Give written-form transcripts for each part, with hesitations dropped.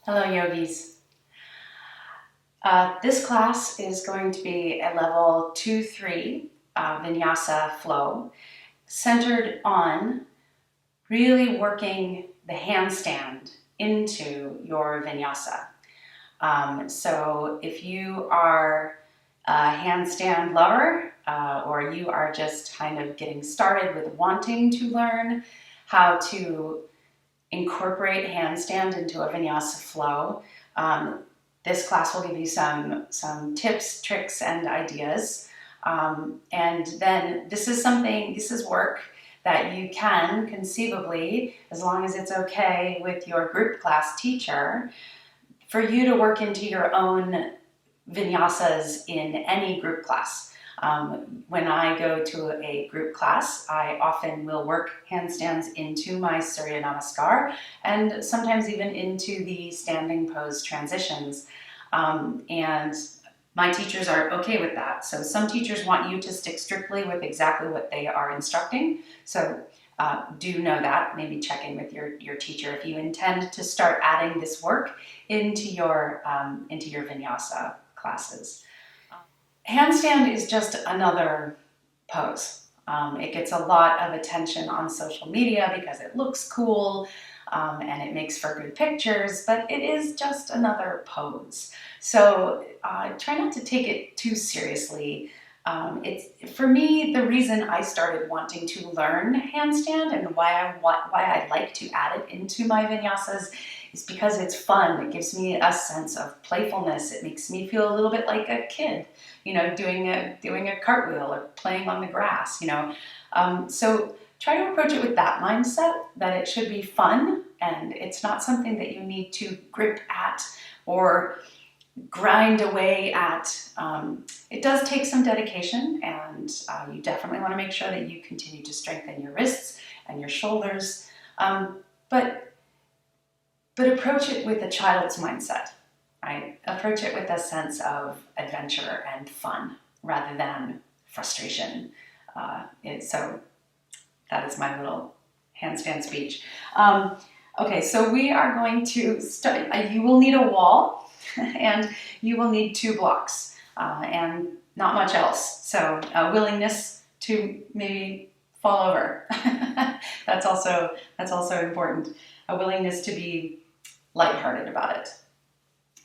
Hello, yogis. This class is going to be a level 2-3 vinyasa flow centered on really working the handstand into your vinyasa. So if you are a handstand lover or you are just kind of getting started with wanting to learn how to incorporate handstand into a vinyasa flow, this class will give you some tips, tricks, and ideas. And then this is work that you can conceivably, as long as it's okay with your group class teacher, for you to work into your own vinyasas in any group class. When I go to a group class, I often will work handstands into my Surya Namaskar and sometimes even into the standing pose transitions. And my teachers are okay with that. So some teachers want you to stick strictly with exactly what they are instructing. So do know that. Maybe check in with your teacher if you intend to start adding this work into your vinyasa classes. Handstand is just another pose. It gets a lot of attention on social media because it looks cool and it makes for good pictures, but it is just another pose. So try not to take it too seriously. For me, the reason I started wanting to learn handstand and why I like to add it into my vinyasas is because it's fun. It gives me a sense of playfulness. It makes me feel a little bit like a kid, doing a cartwheel or playing on the grass, So try to approach it with that mindset that it should be fun and it's not something that you need to grip at or grind away at. It does take some dedication, and you definitely want to make sure that you continue to strengthen your wrists and your shoulders, but approach it with a child's mindset, right? Approach it with a sense of adventure and fun rather than frustration. So that is my little handstand speech. Okay, so we are going to start. You will need a wall and you will need 2 blocks and not much else. So a willingness to maybe fall over. That's also important. A willingness to be lighthearted about it.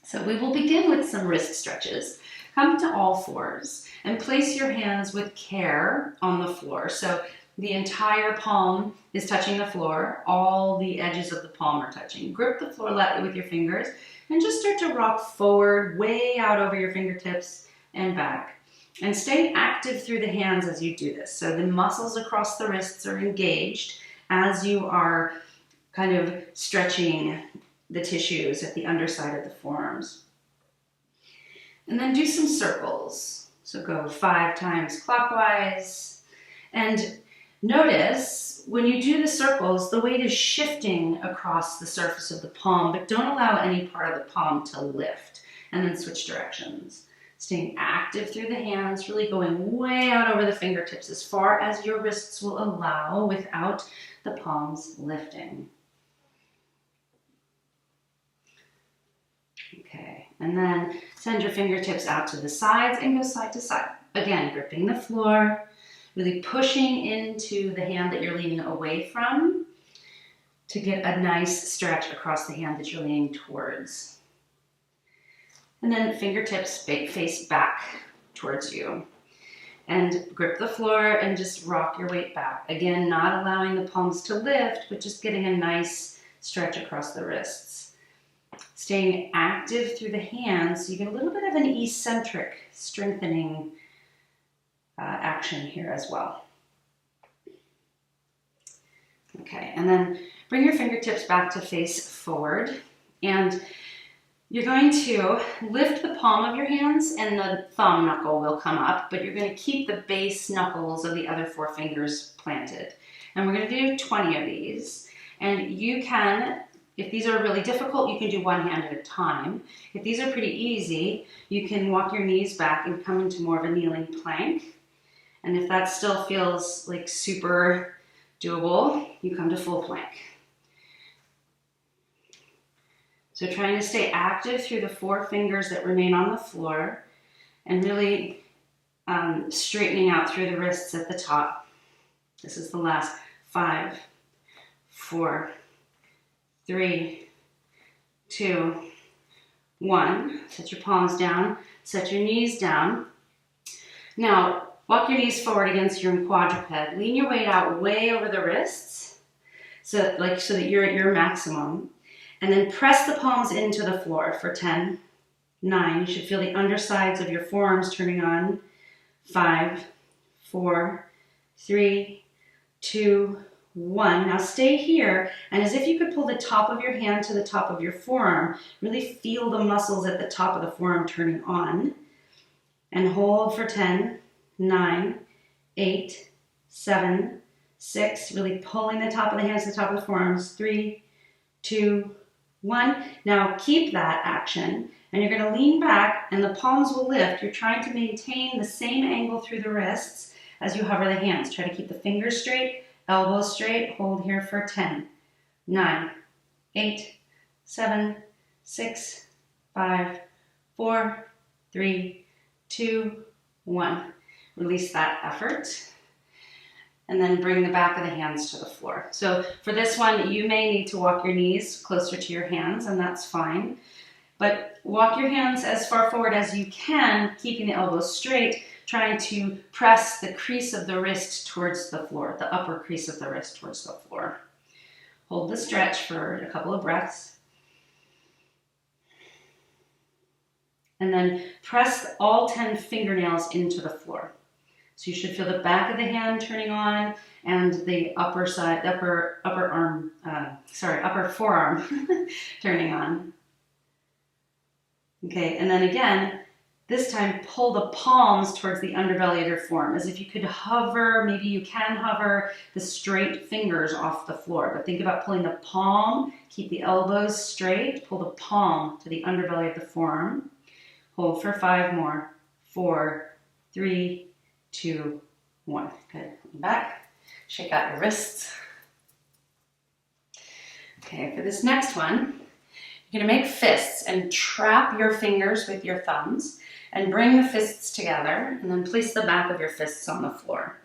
So we will begin with some wrist stretches. Come to all fours and place your hands with care on the floor. So the entire palm is touching the floor. All the edges of the palm are touching. Grip the floor lightly with your fingers and just start to rock forward, way out over your fingertips and back. And stay active through the hands as you do this. So the muscles across the wrists are engaged as you are kind of stretching the tissues at the underside of the forearms. And then do some circles. So go 5 times clockwise. And notice when you do the circles, the weight is shifting across the surface of the palm, but don't allow any part of the palm to lift. And then switch directions. Staying active through the hands, really going way out over the fingertips as far as your wrists will allow without the palms lifting. Okay, and then send your fingertips out to the sides and go side to side. Again, gripping the floor, really pushing into the hand that you're leaning away from to get a nice stretch across the hand that you're leaning towards. And then fingertips face back towards you. And grip the floor and just rock your weight back. Again, not allowing the palms to lift, but just getting a nice stretch across the wrists. Staying active through the hands, so you get a little bit of an eccentric strengthening action here as well. Okay, and then bring your fingertips back to face forward, and you're going to lift the palm of your hands and the thumb knuckle will come up, but you're going to keep the base knuckles of the other 4 fingers planted. And we're going to do 20 of these, and you can, if these are really difficult, you can do 1 hand at a time. If these are pretty easy, you can walk your knees back and come into more of a kneeling plank. And if that still feels like super doable, you come to full plank. So trying to stay active through the 4 fingers that remain on the floor and really straightening out through the wrists at the top. This is the last 5, 4, 3, 2, 1. Set your palms down, set your knees down. Now, walk your knees forward against your quadruped. Lean your weight out way over the wrists so that you're at your maximum. And then press the palms into the floor for 10, 9. You should feel the undersides of your forearms turning on. 5, 4, 3, 2, 1. Now stay here, and as if you could pull the top of your hand to the top of your forearm, really feel the muscles at the top of the forearm turning on. And hold for 10, 9, 8, 7, 6. Really pulling the top of the hands to the top of the forearms. 3, 2, 1. Now keep that action, and you're going to lean back and the palms will lift. You're trying to maintain the same angle through the wrists as you hover the hands. Try to keep the fingers straight, elbows straight. Hold here for 10, 9, 8, 7, 6, 5, 4, 3, 2, 1. Release that effort. And then bring the back of the hands to the floor. So for this one, you may need to walk your knees closer to your hands, and that's fine. But walk your hands as far forward as you can, keeping the elbows straight, trying to press the crease of the wrist towards the floor, the upper crease of the wrist towards the floor. Hold the stretch for a couple of breaths. And then press all 10 fingernails into the floor. So you should feel the back of the hand turning on and the upper forearm turning on. Okay, and then again, this time pull the palms towards the underbelly of your form, as if you could hover, maybe you can hover the straight fingers off the floor, but think about pulling the palm, keep the elbows straight, pull the palm to the underbelly of the forearm. Hold for 5 more. 4, 3, 2, 1. Good. Lean back. Shake out your wrists. Okay, for this next one, you're going to make fists and trap your fingers with your thumbs and bring the fists together and then place the back of your fists on the floor.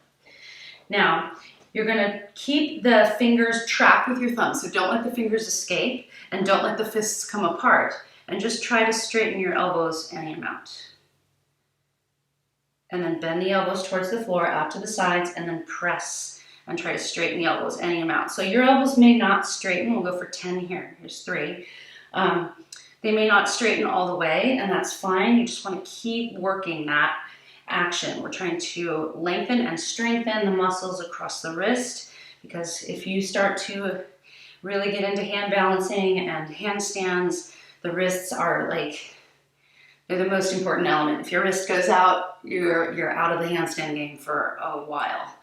Now, you're going to keep the fingers trapped with your thumbs, so don't let the fingers escape and don't let the fists come apart, and just try to straighten your elbows any amount. And then bend the elbows towards the floor, out to the sides, and then press and try to straighten the elbows any amount. So your elbows may not straighten. We'll go for 10 here. Here's 3. They may not straighten all the way, and that's fine. You just want to keep working that action. We're trying to lengthen and strengthen the muscles across the wrist, because if you start to really get into hand balancing and handstands, the wrists are they're the most important element. If your wrist goes out, you're out of the handstand game for a while.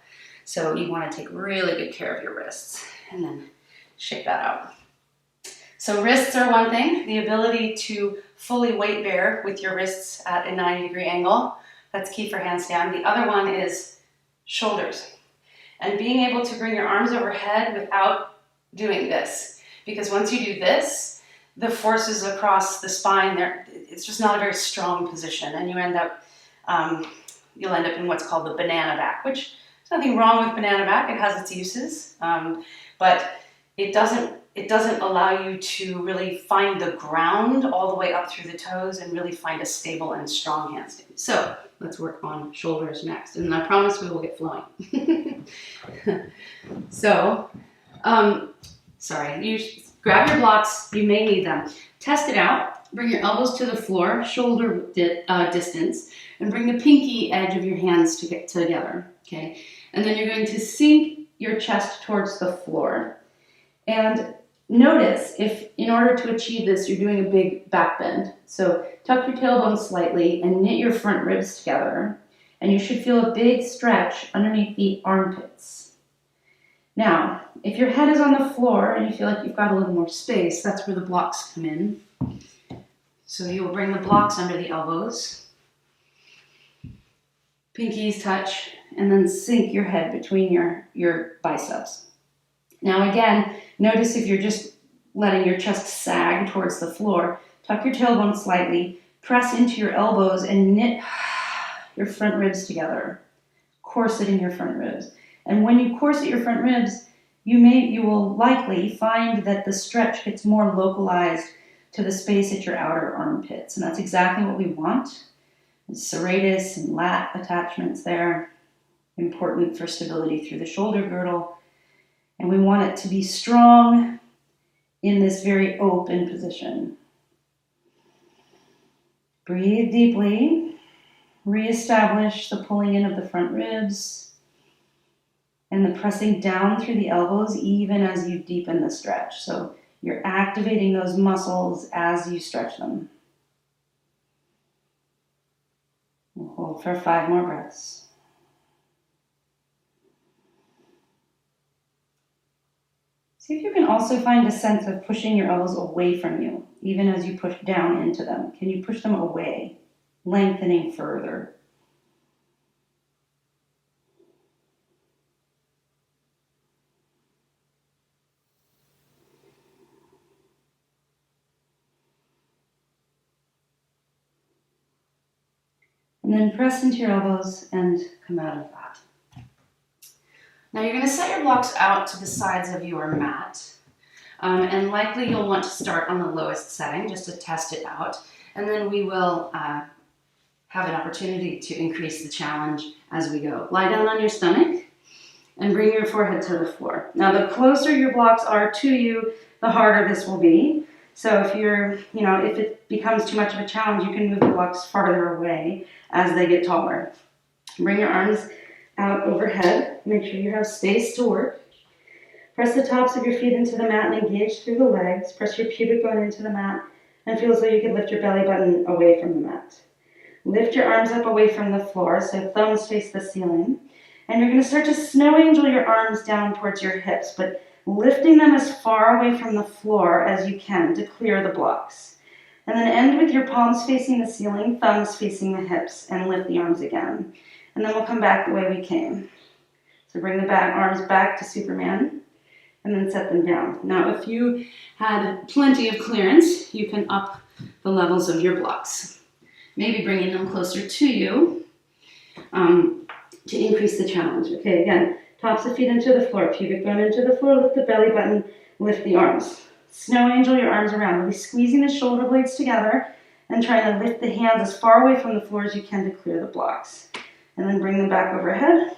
So you want to take really good care of your wrists and then shake that out. So wrists are one thing. The ability to fully weight bear with your wrists at a 90-degree angle, that's key for handstand. The other one is shoulders. And being able to bring your arms overhead without doing this. Because once you do this, the forces across the spine, it's just not a very strong position, and you'll end up in what's called the banana back, which there's nothing wrong with banana back. It has its uses, but it doesn't allow you to really find the ground all the way up through the toes and really find a stable and strong handstand. So let's work on shoulders next, and I promise we will get flowing. So, you grab your blocks, you may need them. Test it out, bring your elbows to the floor, shoulder distance, and bring the pinky edge of your hands to get together, okay? And then you're going to sink your chest towards the floor. And notice if, in order to achieve this, you're doing a big back bend. So tuck your tailbone slightly and knit your front ribs together. And you should feel a big stretch underneath the armpits. Now, if your head is on the floor and you feel like you've got a little more space, that's where the blocks come in. So you will bring the blocks under the elbows. Pinkies touch, and then sink your head between your biceps. Now again, notice if you're just letting your chest sag towards the floor. Tuck your tailbone slightly, press into your elbows and knit your front ribs together. Corseting your front ribs. And when you corset your front ribs, you will likely find that the stretch gets more localized to the space at your outer armpits. And that's exactly what we want. Serratus and lat attachments there, important for stability through the shoulder girdle. And we want it to be strong in this very open position. Breathe deeply. Reestablish the pulling in of the front ribs and the pressing down through the elbows even as you deepen the stretch. So you're activating those muscles as you stretch them. We'll hold for 5 more breaths. See if you can also find a sense of pushing your elbows away from you, even as you push down into them. Can you push them away, lengthening further? And then press into your elbows and come out of that. Now you're going to set your blocks out to the sides of your mat. And likely you'll want to start on the lowest setting just to test it out. And then we will have an opportunity to increase the challenge as we go. Lie down on your stomach and bring your forehead to the floor. Now the closer your blocks are to you, the harder this will be. So if if it becomes too much of a challenge, you can move the blocks farther away as they get taller. Bring your arms out overhead. Make sure you have space to work. Press the tops of your feet into the mat and engage through the legs. Press your pubic bone into the mat and feel as though you could lift your belly button away from the mat. Lift your arms up away from the floor, so thumbs face the ceiling. And you're going to start to snow angel your arms down towards your hips, but lifting them as far away from the floor as you can to clear the blocks. And then end with your palms facing the ceiling, thumbs facing the hips, and lift the arms again. And then we'll come back the way we came. So bring the arms back to Superman, and then set them down. Now, if you had plenty of clearance, you can up the levels of your blocks. Maybe bringing them closer to you to increase the challenge. Okay, again, tops of feet into the floor, pubic bone into the floor, lift the belly button, lift the arms. Snow angel your arms around, really squeezing the shoulder blades together and trying to lift the hands as far away from the floor as you can to clear the blocks. And then bring them back overhead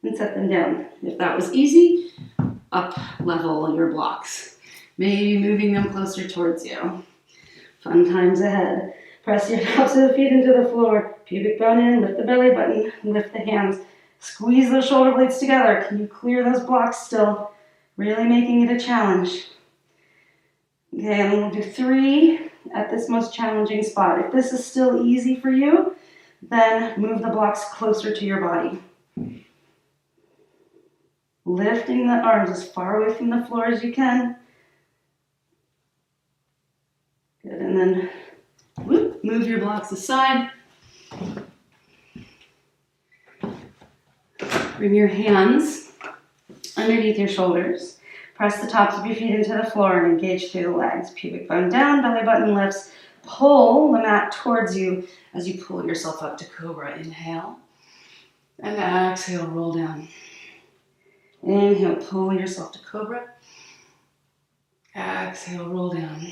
and set them down. If that was easy, up level your blocks. Maybe moving them closer towards you. Fun times ahead. Press your tops of the feet into the floor, pubic bone in, lift the belly button, lift the hands. Squeeze those shoulder blades together. Can you clear those blocks still? Really making it a challenge. Okay, and we'll do 3 at this most challenging spot. If this is still easy for you, then move the blocks closer to your body. Lifting the arms as far away from the floor as you can. Good, and then move your blocks aside. Bring your hands underneath your shoulders. Press the tops of your feet into the floor and engage through the legs. Pubic bone down, belly button lifts. Pull the mat towards you as you pull yourself up to Cobra. Inhale. And exhale, roll down. Inhale, pull yourself to Cobra. Exhale, roll down.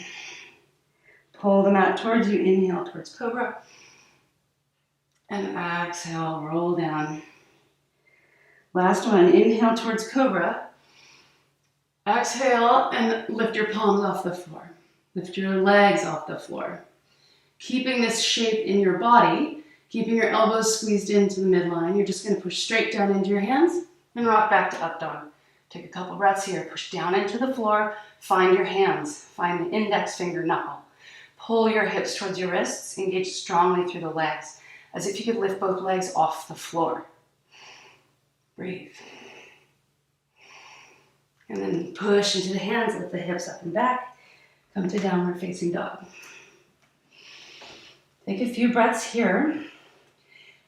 Pull the mat towards you. Inhale towards Cobra. And exhale, roll down. Last one. Inhale towards Cobra. Exhale and lift your palms off the floor. Lift your legs off the floor. Keeping this shape in your body, keeping your elbows squeezed into the midline. You're just going to push straight down into your hands and rock back to up dog. Take a couple breaths here. Push down into the floor. Find your hands. Find the index finger knuckle. Pull your hips towards your wrists. Engage strongly through the legs, as if you could lift both legs off the floor. Breathe. And then push into the hands, lift the hips up and back. Come to downward facing dog. Take a few breaths here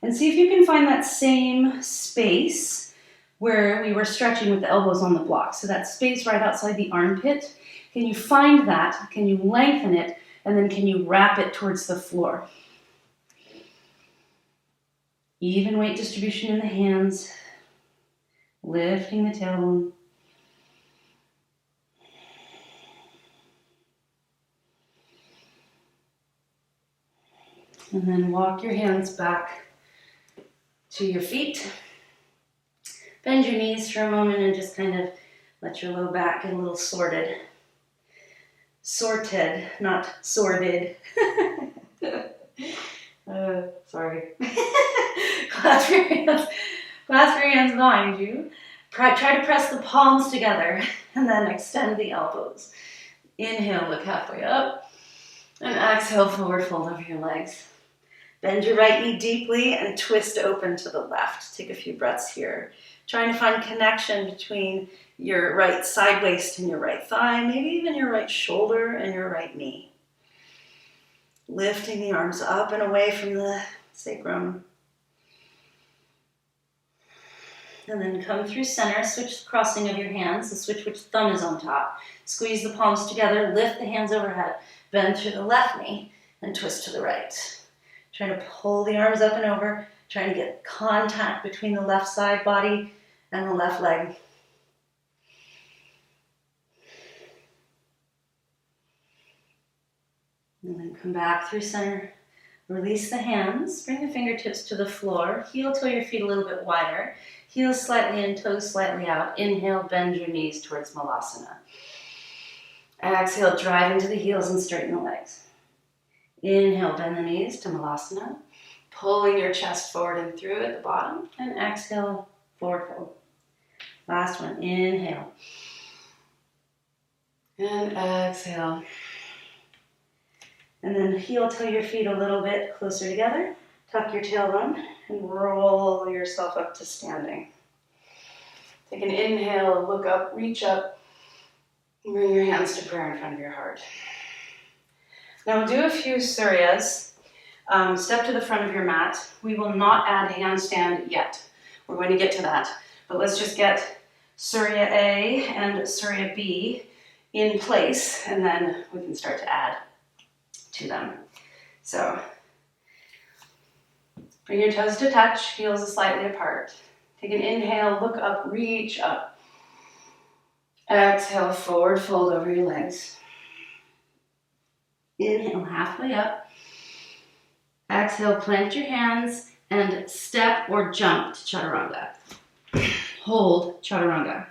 and see if you can find that same space where we were stretching with the elbows on the block. So that space right outside the armpit. Can you find that? Can you lengthen it? And then can you wrap it towards the floor? Even weight distribution in the hands. Lifting the tailbone. And then walk your hands back to your feet. Bend your knees for a moment and just kind of let your low back get a little sorted. Sorted, not sordid. Sorry. Clasp your hands behind you. Try to press the palms together and then extend the elbows. Inhale, look halfway up. And exhale, forward fold over your legs. Bend your right knee deeply and twist open to the left. Take a few breaths here. Trying to find connection between your right side waist and your right thigh, maybe even your right shoulder and your right knee. Lifting the arms up and away from the sacrum. And then come through center, switch the crossing of your hands, the switch which thumb is on top. Squeeze the palms together, lift the hands overhead, bend through the left knee, and twist to the right. Trying to pull the arms up and over, trying to get contact between the left side body and the left leg. And then come back through center. Release the hands, bring the fingertips to the floor, heel toe your feet a little bit wider, heels slightly in, toes slightly out. Inhale, bend your knees towards Malasana. Exhale, drive into the heels and straighten the legs. Inhale, bend the knees to Malasana, pulling your chest forward and through at the bottom, and exhale, forward fold. Last one, inhale, and exhale. And then heel toe your feet a little bit closer together. Tuck your tailbone and roll yourself up to standing. Take an inhale, look up, reach up, and bring your hands to prayer in front of your heart. Now we'll do a few suryas. Step to the front of your mat. We will not add handstand yet. We're going to get to that. But let's just get Surya A and Surya B in place, and then we can start to add to them. So bring your toes to touch, heels slightly apart. Take an inhale, look up, reach up. Exhale, forward fold over your legs. Inhale, halfway up. Exhale, plant your hands and step or jump to Chaturanga. Hold Chaturanga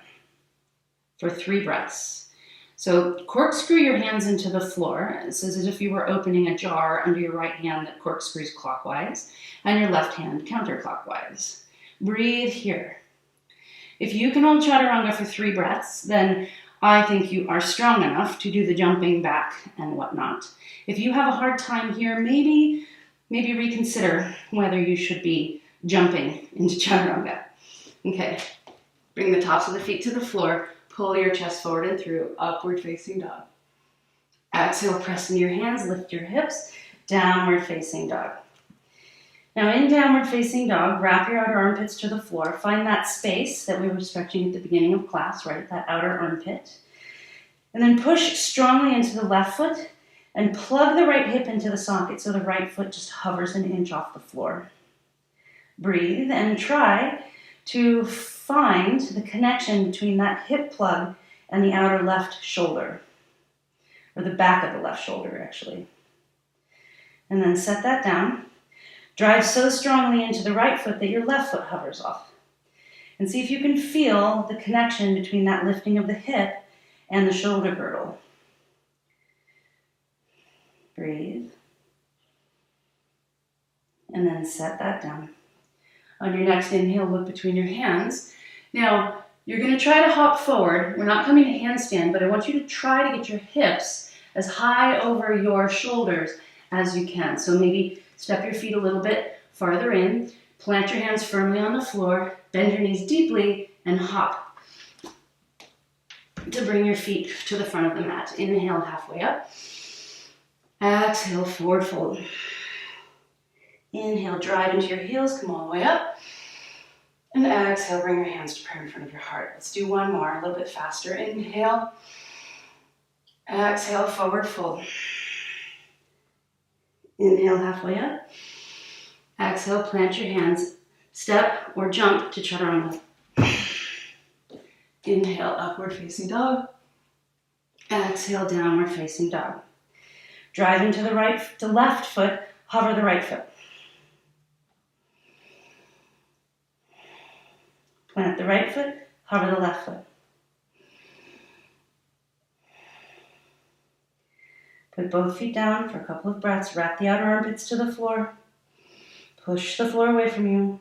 for 3 breaths. So corkscrew your hands into the floor. It's as if you were opening a jar under your right hand that corkscrews clockwise and your left hand counterclockwise. Breathe here. If you can hold Chaturanga for 3 breaths, then I think you are strong enough to do the jumping back and whatnot. If you have a hard time here, maybe reconsider whether you should be jumping into Chaturanga. Okay, bring the tops of the feet to the floor. Pull your chest forward and through, upward facing dog. Exhale, press into your hands, lift your hips, downward facing dog. Now in downward facing dog, wrap your outer armpits to the floor. Find that space that we were stretching at the beginning of class, right at that outer armpit. And then push strongly into the left foot and plug the right hip into the socket so the right foot just hovers an inch off the floor. Breathe and try to find the connection between that hip plug and the outer left shoulder, or the back of the left shoulder, actually. And then set that down. Drive so strongly into the right foot that your left foot hovers off. And see if you can feel the connection between that lifting of the hip and the shoulder girdle. Breathe. And then set that down. On your next inhale, look between your hands. Now, you're going to try to hop forward. We're not coming to handstand, but I want you to try to get your hips as high over your shoulders as you can. So maybe step your feet a little bit farther in, plant your hands firmly on the floor, bend your knees deeply, and hop to bring your feet to the front of the mat. Inhale, halfway up. Exhale, forward fold. Inhale, drive into your heels, come all the way up. And exhale, bring your hands to prayer in front of your heart. Let's do one more, a little bit faster. Inhale. Exhale, forward fold. Inhale, halfway up. Exhale, plant your hands. Step or jump to chaturanga. Inhale, upward facing dog. Exhale, downward facing dog. Drive into the left foot, hover the right foot. Plant the right foot, hover the left foot. Put both feet down for a couple of breaths. Wrap the outer armpits to the floor. Push the floor away from you.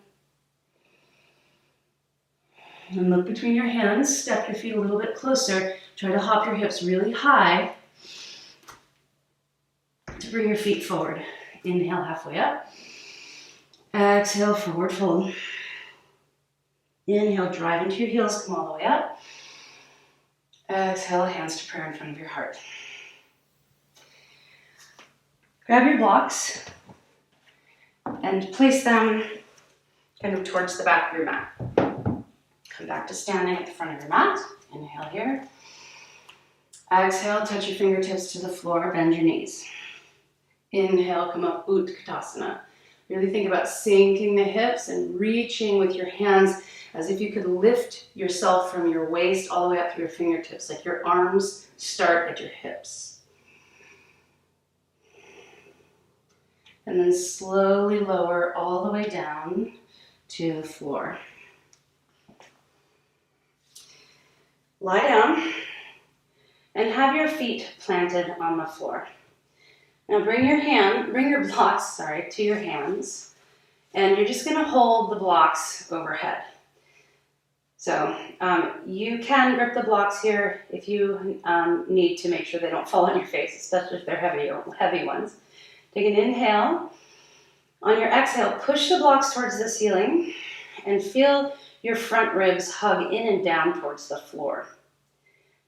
And look between your hands. Step your feet a little bit closer. Try to hop your hips really high to bring your feet forward. Inhale, halfway up. Exhale, forward fold. Inhale, drive into your heels, come all the way up. Exhale, hands to prayer in front of your heart. Grab your blocks and place them kind of towards the back of your mat. Come back to standing at the front of your mat. Inhale here. Exhale, touch your fingertips to the floor, bend your knees. Inhale, come up, Utkatasana. Really think about sinking the hips and reaching with your hands as if you could lift yourself from your waist all the way up through your fingertips, like your arms start at your hips. And then slowly lower all the way down to the floor. Lie down and have your feet planted on the floor. Now bring your blocks, to your hands, and you're just going to hold the blocks overhead. So you can grip the blocks here if you need to make sure they don't fall on your face, especially if they're heavy ones. Take an inhale. On your exhale, push the blocks towards the ceiling and feel your front ribs hug in and down towards the floor.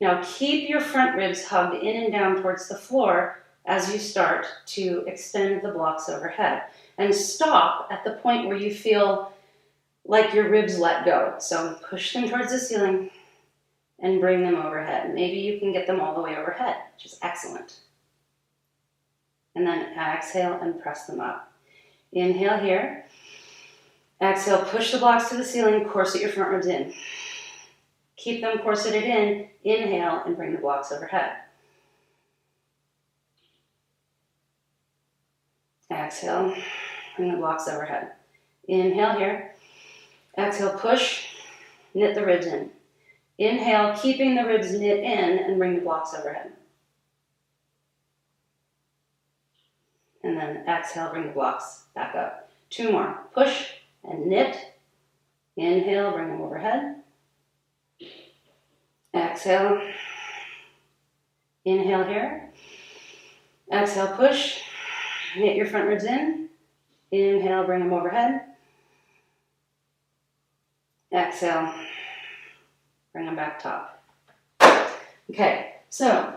Now keep your front ribs hugged in and down towards the floor as you start to extend the blocks overhead. And stop at the point where you feel like your ribs let go. So push them towards the ceiling and bring them overhead. Maybe you can get them all the way overhead, which is excellent. And then exhale and press them up. Inhale here. Exhale, push the blocks to the ceiling, corset your front ribs in. Keep them corseted in. Inhale and bring the blocks overhead. Exhale, bring the blocks overhead. Inhale here. Exhale, push, knit the ribs in. Inhale, keeping the ribs knit in and bring the blocks overhead. And then exhale, bring the blocks back up. 2 more. Push and knit. Inhale, bring them overhead. Exhale. Inhale here. Exhale, push. Knit your front ribs in. Inhale, bring them overhead. Exhale. Bring them back top. Okay, so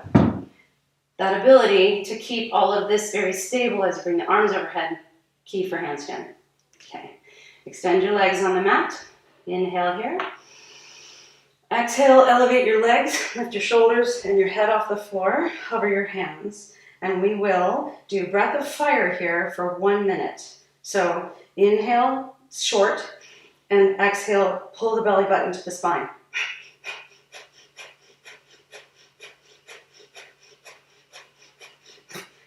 that ability to keep all of this very stable as you bring the arms overhead, key for handstand. Okay, extend your legs on the mat. Inhale here. Exhale, elevate your legs, lift your shoulders and your head off the floor, hover your hands, and we will do breath of fire here for 1 minute. So inhale, short, and exhale, pull the belly button to the spine.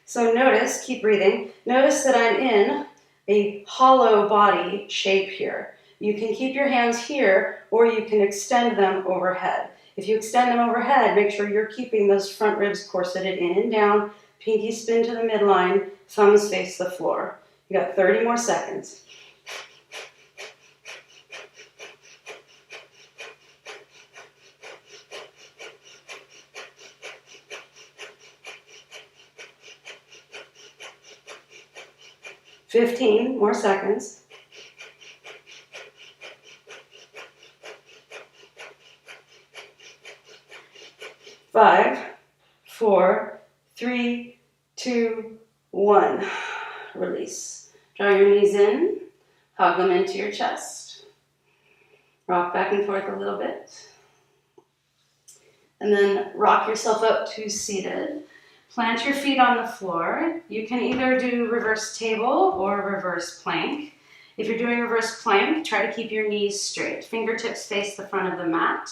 So notice, keep breathing, notice that I'm in a hollow body shape here. You can keep your hands here or you can extend them overhead. If you extend them overhead, make sure you're keeping those front ribs corseted in and down, pinky spin to the midline, thumbs face the floor. You got 30 more seconds. $15 more seconds. 5, 4, 3, 2, 1. Release. Draw your knees in. Hug them into your chest. Rock back and forth a little bit. And then rock yourself up to seated. Plant your feet on the floor. You can either do reverse table or reverse plank. If you're doing reverse plank, try to keep your knees straight. Fingertips face the front of the mat.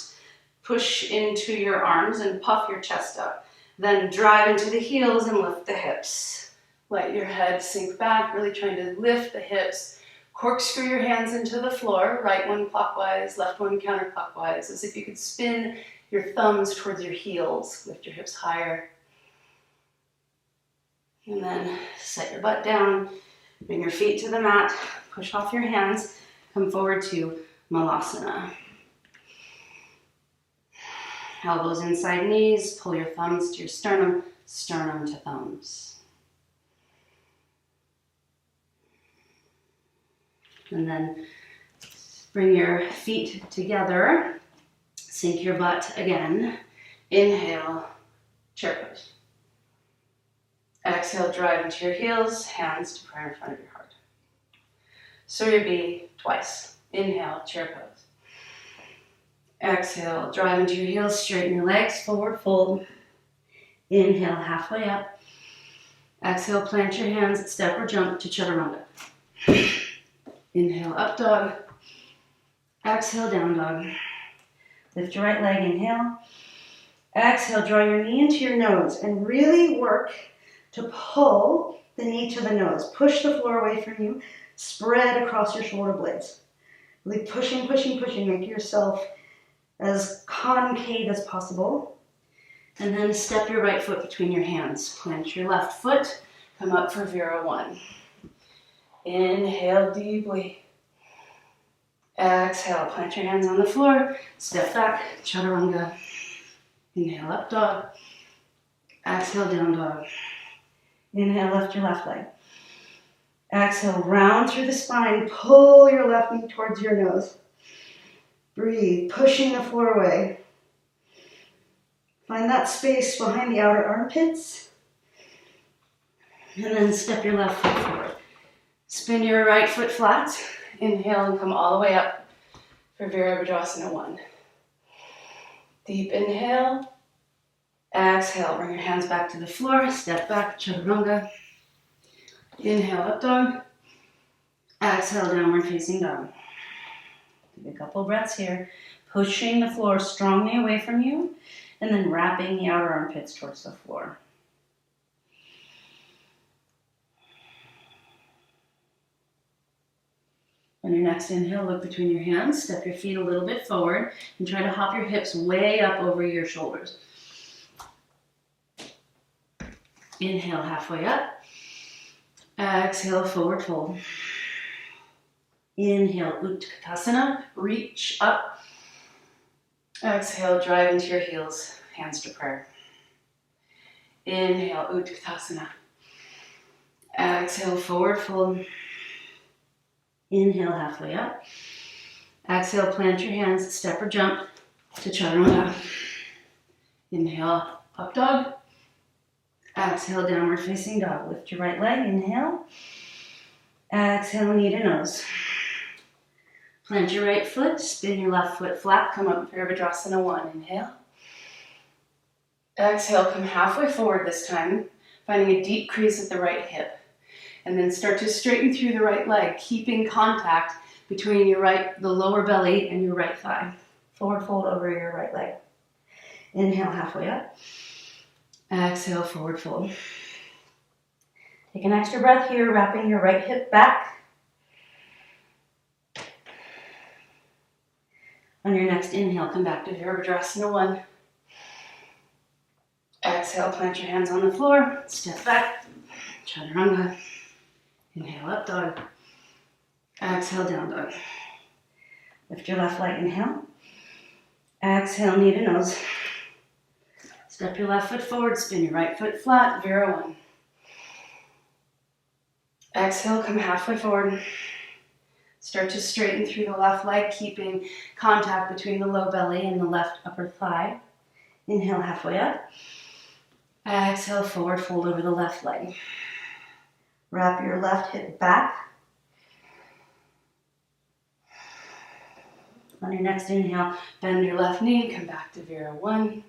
Push into your arms and puff your chest up. Then drive into the heels and lift the hips. Let your head sink back, really trying to lift the hips. Corkscrew your hands into the floor, right one clockwise, left one counterclockwise, as if you could spin your thumbs towards your heels. Lift your hips higher. And then set your butt down, bring your feet to the mat, push off your hands, come forward to Malasana. Elbows inside knees, pull your thumbs to your sternum, sternum to thumbs. And then bring your feet together, sink your butt again. Inhale, chair pose. Exhale, drive into your heels, hands to prayer in front of your heart. Surya B twice. Inhale, chair pose. Exhale, drive into your heels, straighten your legs, forward fold. Inhale, halfway up. Exhale, plant your hands, step or jump to chaturanga. Inhale, up dog. Exhale, down dog. Lift your right leg, inhale. Exhale, draw your knee into your nose and really work to pull the knee to the nose. Push the floor away from you. Spread across your shoulder blades. Really pushing, pushing, pushing. Make yourself as concave as possible. And then step your right foot between your hands. Plant your left foot. Come up for Vira 1. Inhale deeply. Exhale, plant your hands on the floor. Step back, chaturanga. Inhale, up dog. Exhale, down dog. Inhale, lift your left leg. Exhale, round through the spine. Pull your left knee towards your nose. Breathe, pushing the floor away. Find that space behind the outer armpits. And then step your left foot forward. Spin your right foot flat. Inhale and come all the way up for Virabhadrasana 1. Deep inhale. Exhale, bring your hands back to the floor. Step back, chaturanga. Inhale, up dog. Exhale, downward facing dog. Take a couple breaths here. Pushing the floor strongly away from you and then wrapping the outer armpits towards the floor. On your next inhale, look between your hands. Step your feet a little bit forward and try to hop your hips way up over your shoulders. Inhale, halfway up. Exhale, forward fold. Inhale, Utkatasana, reach up. Exhale, drive into your heels, hands to prayer. Inhale, Utkatasana. Exhale, forward fold. Inhale, halfway up. Exhale, plant your hands, step or jump to chaturanga. Inhale, up dog. Exhale, downward facing dog. Lift your right leg, inhale. Exhale, knee to nose. Plant your right foot, spin your left foot flat, come up Virabhadrasana 1. Inhale. Exhale, come halfway forward this time, finding a deep crease at the right hip. And then start to straighten through the right leg, keeping contact between the lower belly and your right thigh. Forward fold over your right leg. Inhale, halfway up. Exhale, forward fold. Take an extra breath here, wrapping your right hip back. On your next inhale, come back to Virabhadrasana 1. Exhale, plant your hands on the floor, step back, chaturanga. Inhale, up dog. Exhale, down dog. Lift your left leg, inhale. Exhale, knee to nose. Step your left foot forward, spin your right foot flat, Vira 1. Exhale, come halfway forward. Start to straighten through the left leg, keeping contact between the low belly and the left upper thigh. Inhale, halfway up. Exhale, forward fold over the left leg. Wrap your left hip back. On your next inhale, bend your left knee, come back to Vira 1.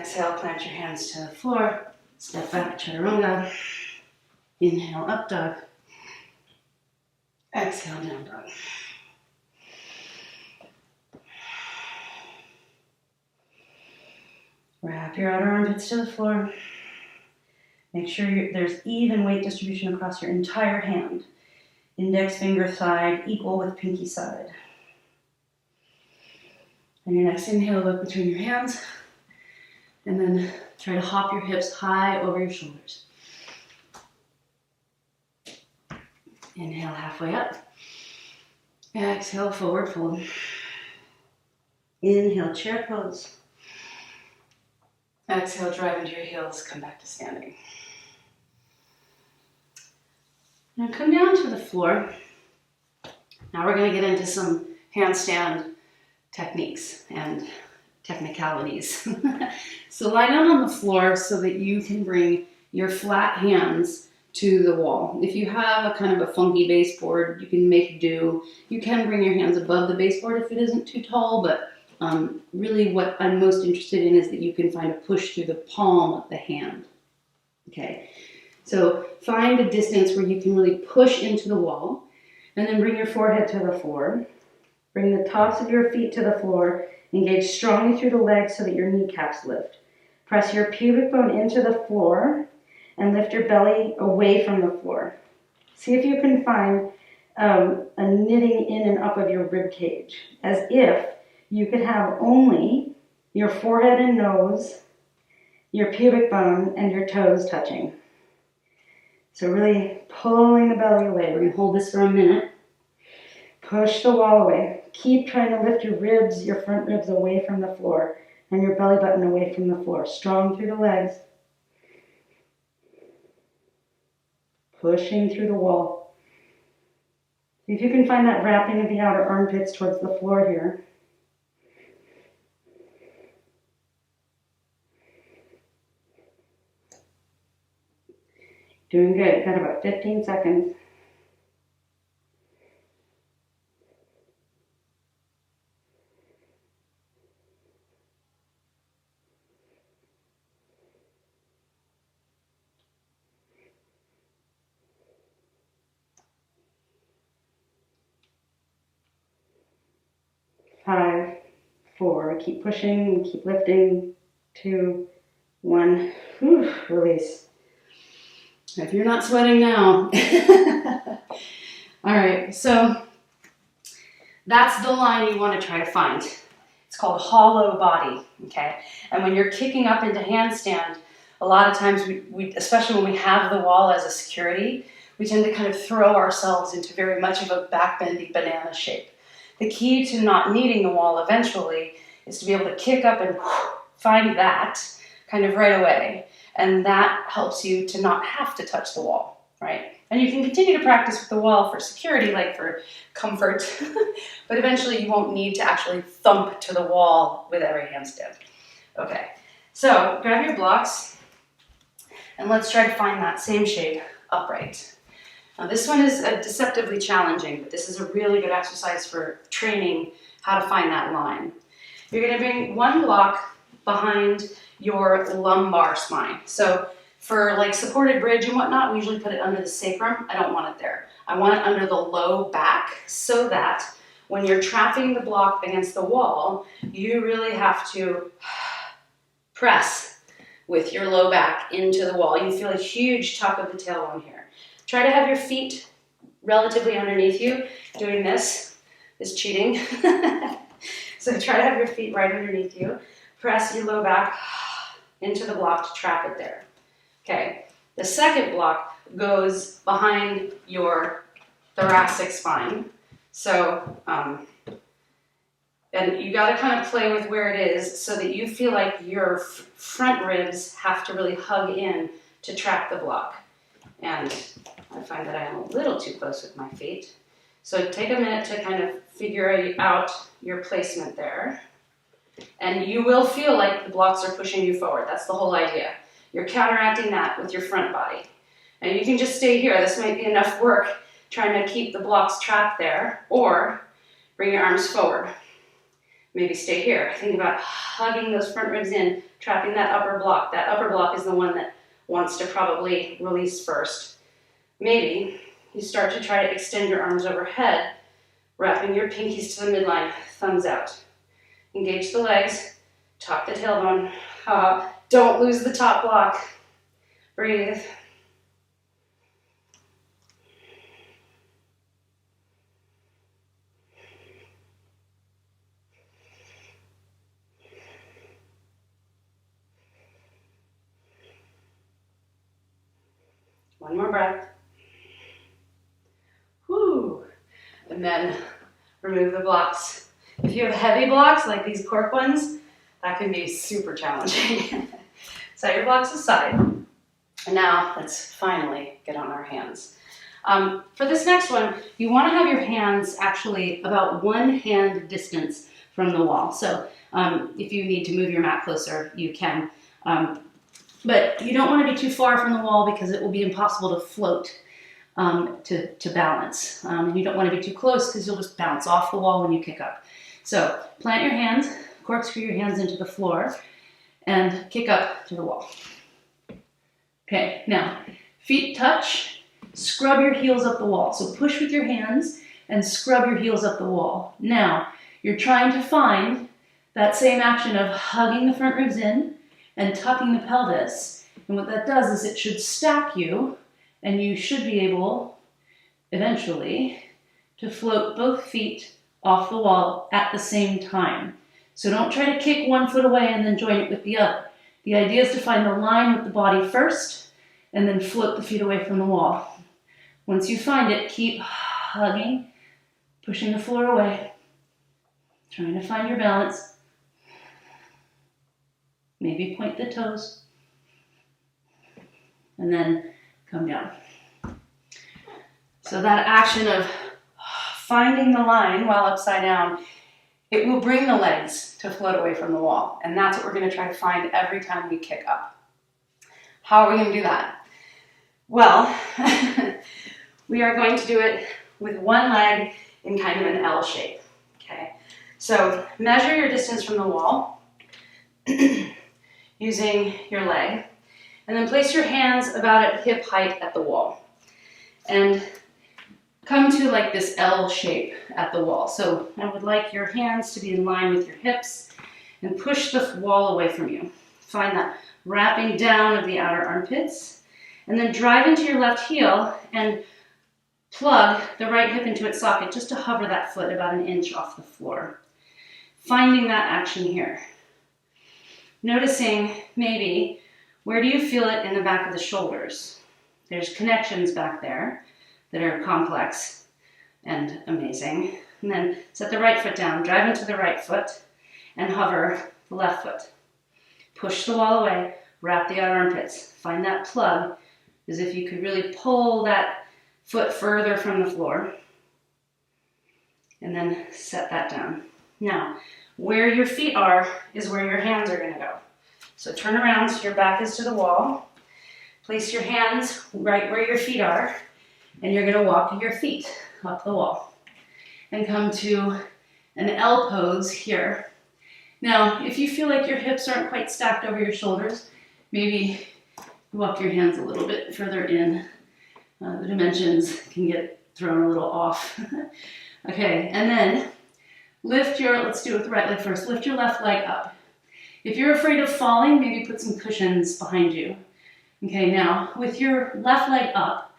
Exhale, plant your hands to the floor. Step back, chaturanga. Inhale, up dog. Exhale, down dog. Wrap your outer armpits to the floor. Make sure there's even weight distribution across your entire hand. Index finger side equal with pinky side. And your next inhale, look between your hands. And then try to hop your hips high over your shoulders. Inhale, halfway up. Exhale, forward fold. Inhale, chair pose. Exhale, drive into your heels, come back to standing. Now come down to the floor. Now we're going to get into some handstand techniques and technicalities. So lie down on the floor so that you can bring your flat hands to the wall. If you have a kind of a funky baseboard, you can make do. You can bring your hands above the baseboard if it isn't too tall, but really what I'm most interested in is that you can find a push through the palm of the hand. Okay, so find a distance where you can really push into the wall, and then bring your forehead to the floor. Bring the tops of your feet to the floor. Engage strongly through the legs so that your kneecaps lift. Press your pubic bone into the floor and lift your belly away from the floor. See if you can find a knitting in and up of your rib cage, as if you could have only your forehead and nose, your pubic bone, and your toes touching. So really pulling the belly away. We're going to hold this for a minute. Push the wall away. Keep trying to lift your ribs, your front ribs away from the floor, and your belly button away from the floor. Strong through the legs. Pushing through the wall. See if you can find that wrapping of the outer armpits towards the floor here. Doing good. Got about 15 seconds. Five, four, keep pushing, keep lifting. 2, 1, whew, release. If you're not sweating now. All right, so that's the line you want to try to find. It's called hollow body, okay? And when you're kicking up into handstand, a lot of times, we especially when we have the wall as a security, we tend to kind of throw ourselves into very much of a backbendy banana shape. The key to not needing the wall eventually is to be able to kick up and find that kind of right away. And that helps you to not have to touch the wall, right? And you can continue to practice with the wall for security, like for comfort, but eventually you won't need to actually thump to the wall with every handstand. Okay, so grab your blocks and let's try to find that same shape upright. Now this one is deceptively challenging, but this is a really good exercise for training how to find that line. You're going to bring one block behind your lumbar spine. So for like supported bridge and whatnot, we usually put it under the sacrum. I don't want it there. I want it under the low back so that when you're trapping the block against the wall, you really have to press with your low back into the wall. You feel a huge tuck of the tailbone here. Try to have your feet relatively underneath you. Doing this is cheating. So try to have your feet right underneath you. Press your low back into the block to trap it there. Okay, the second block goes behind your thoracic spine. So, and you got to kind of play with where it is so that you feel like your front ribs have to really hug in to trap the block. And I find that I am a little too close with my feet. So take a minute to kind of figure out your placement there. And you will feel like the blocks are pushing you forward. That's the whole idea. You're counteracting that with your front body. And you can just stay here. This might be enough work trying to keep the blocks trapped there, or bring your arms forward. Maybe stay here. Think about hugging those front ribs in, trapping that upper block. That upper block is the one that wants to probably release first. Maybe you start to try to extend your arms overhead, wrapping your pinkies to the midline, thumbs out. Engage the legs, tuck the tailbone. Don't lose the top block. Breathe. One more breath. Whew. And then remove the blocks. If you have heavy blocks like these cork ones, that can be super challenging. Set your blocks aside. And now let's finally get on our hands. For this next one, you want to have your hands actually about one hand distance from the wall. So if you need to move your mat closer, you can. But you don't want to be too far from the wall because it will be impossible to float to balance. And you don't want to be too close because you'll just bounce off the wall when you kick up. So plant your hands, corkscrew your hands into the floor, and kick up to the wall. Okay, now feet touch, scrub your heels up the wall. So push with your hands and scrub your heels up the wall. Now you're trying to find that same action of hugging the front ribs in and tucking the pelvis. And what that does is it should stack you, and you should be able, eventually, to float both feet off the wall at the same time. So don't try to kick one foot away and then join it with the other. The idea is to find the line with the body first, and then float the feet away from the wall. Once you find it, keep hugging, pushing the floor away, trying to find your balance. Maybe point the toes, and then come down. So that action of finding the line while upside down, it will bring the legs to float away from the wall. And that's what we're going to try to find every time we kick up. How are we going to do that? Well, we are going to do it with one leg in kind of an L shape. Okay, so measure your distance from the wall using your leg, and then place your hands about at hip height at the wall. And come to like this L shape at the wall. So I would like your hands to be in line with your hips and push the wall away from you. Find that wrapping down of the outer armpits, and then drive into your left heel and plug the right hip into its socket just to hover that foot about an inch off the floor. Finding that action here. Noticing maybe, where do you feel it in the back of the shoulders? There's connections back there that are complex and amazing. And then set the right foot down, drive into the right foot, and hover the left foot. Push the wall away, wrap the outer armpits. Find that plug as if you could really pull that foot further from the floor. And then set that down. Now, where your feet are is where your hands are going to go. So turn around so your back is to the wall. Place your hands right where your feet are, and you're going to walk your feet up the wall. And come to an L pose here. Now, if you feel like your hips aren't quite stacked over your shoulders, maybe walk your hands a little bit further in. The dimensions can get thrown a little off. Okay, and then lift your, let's do it with the right leg first. Lift your left leg up. If you're afraid of falling, maybe put some cushions behind you. Okay, now with your left leg up,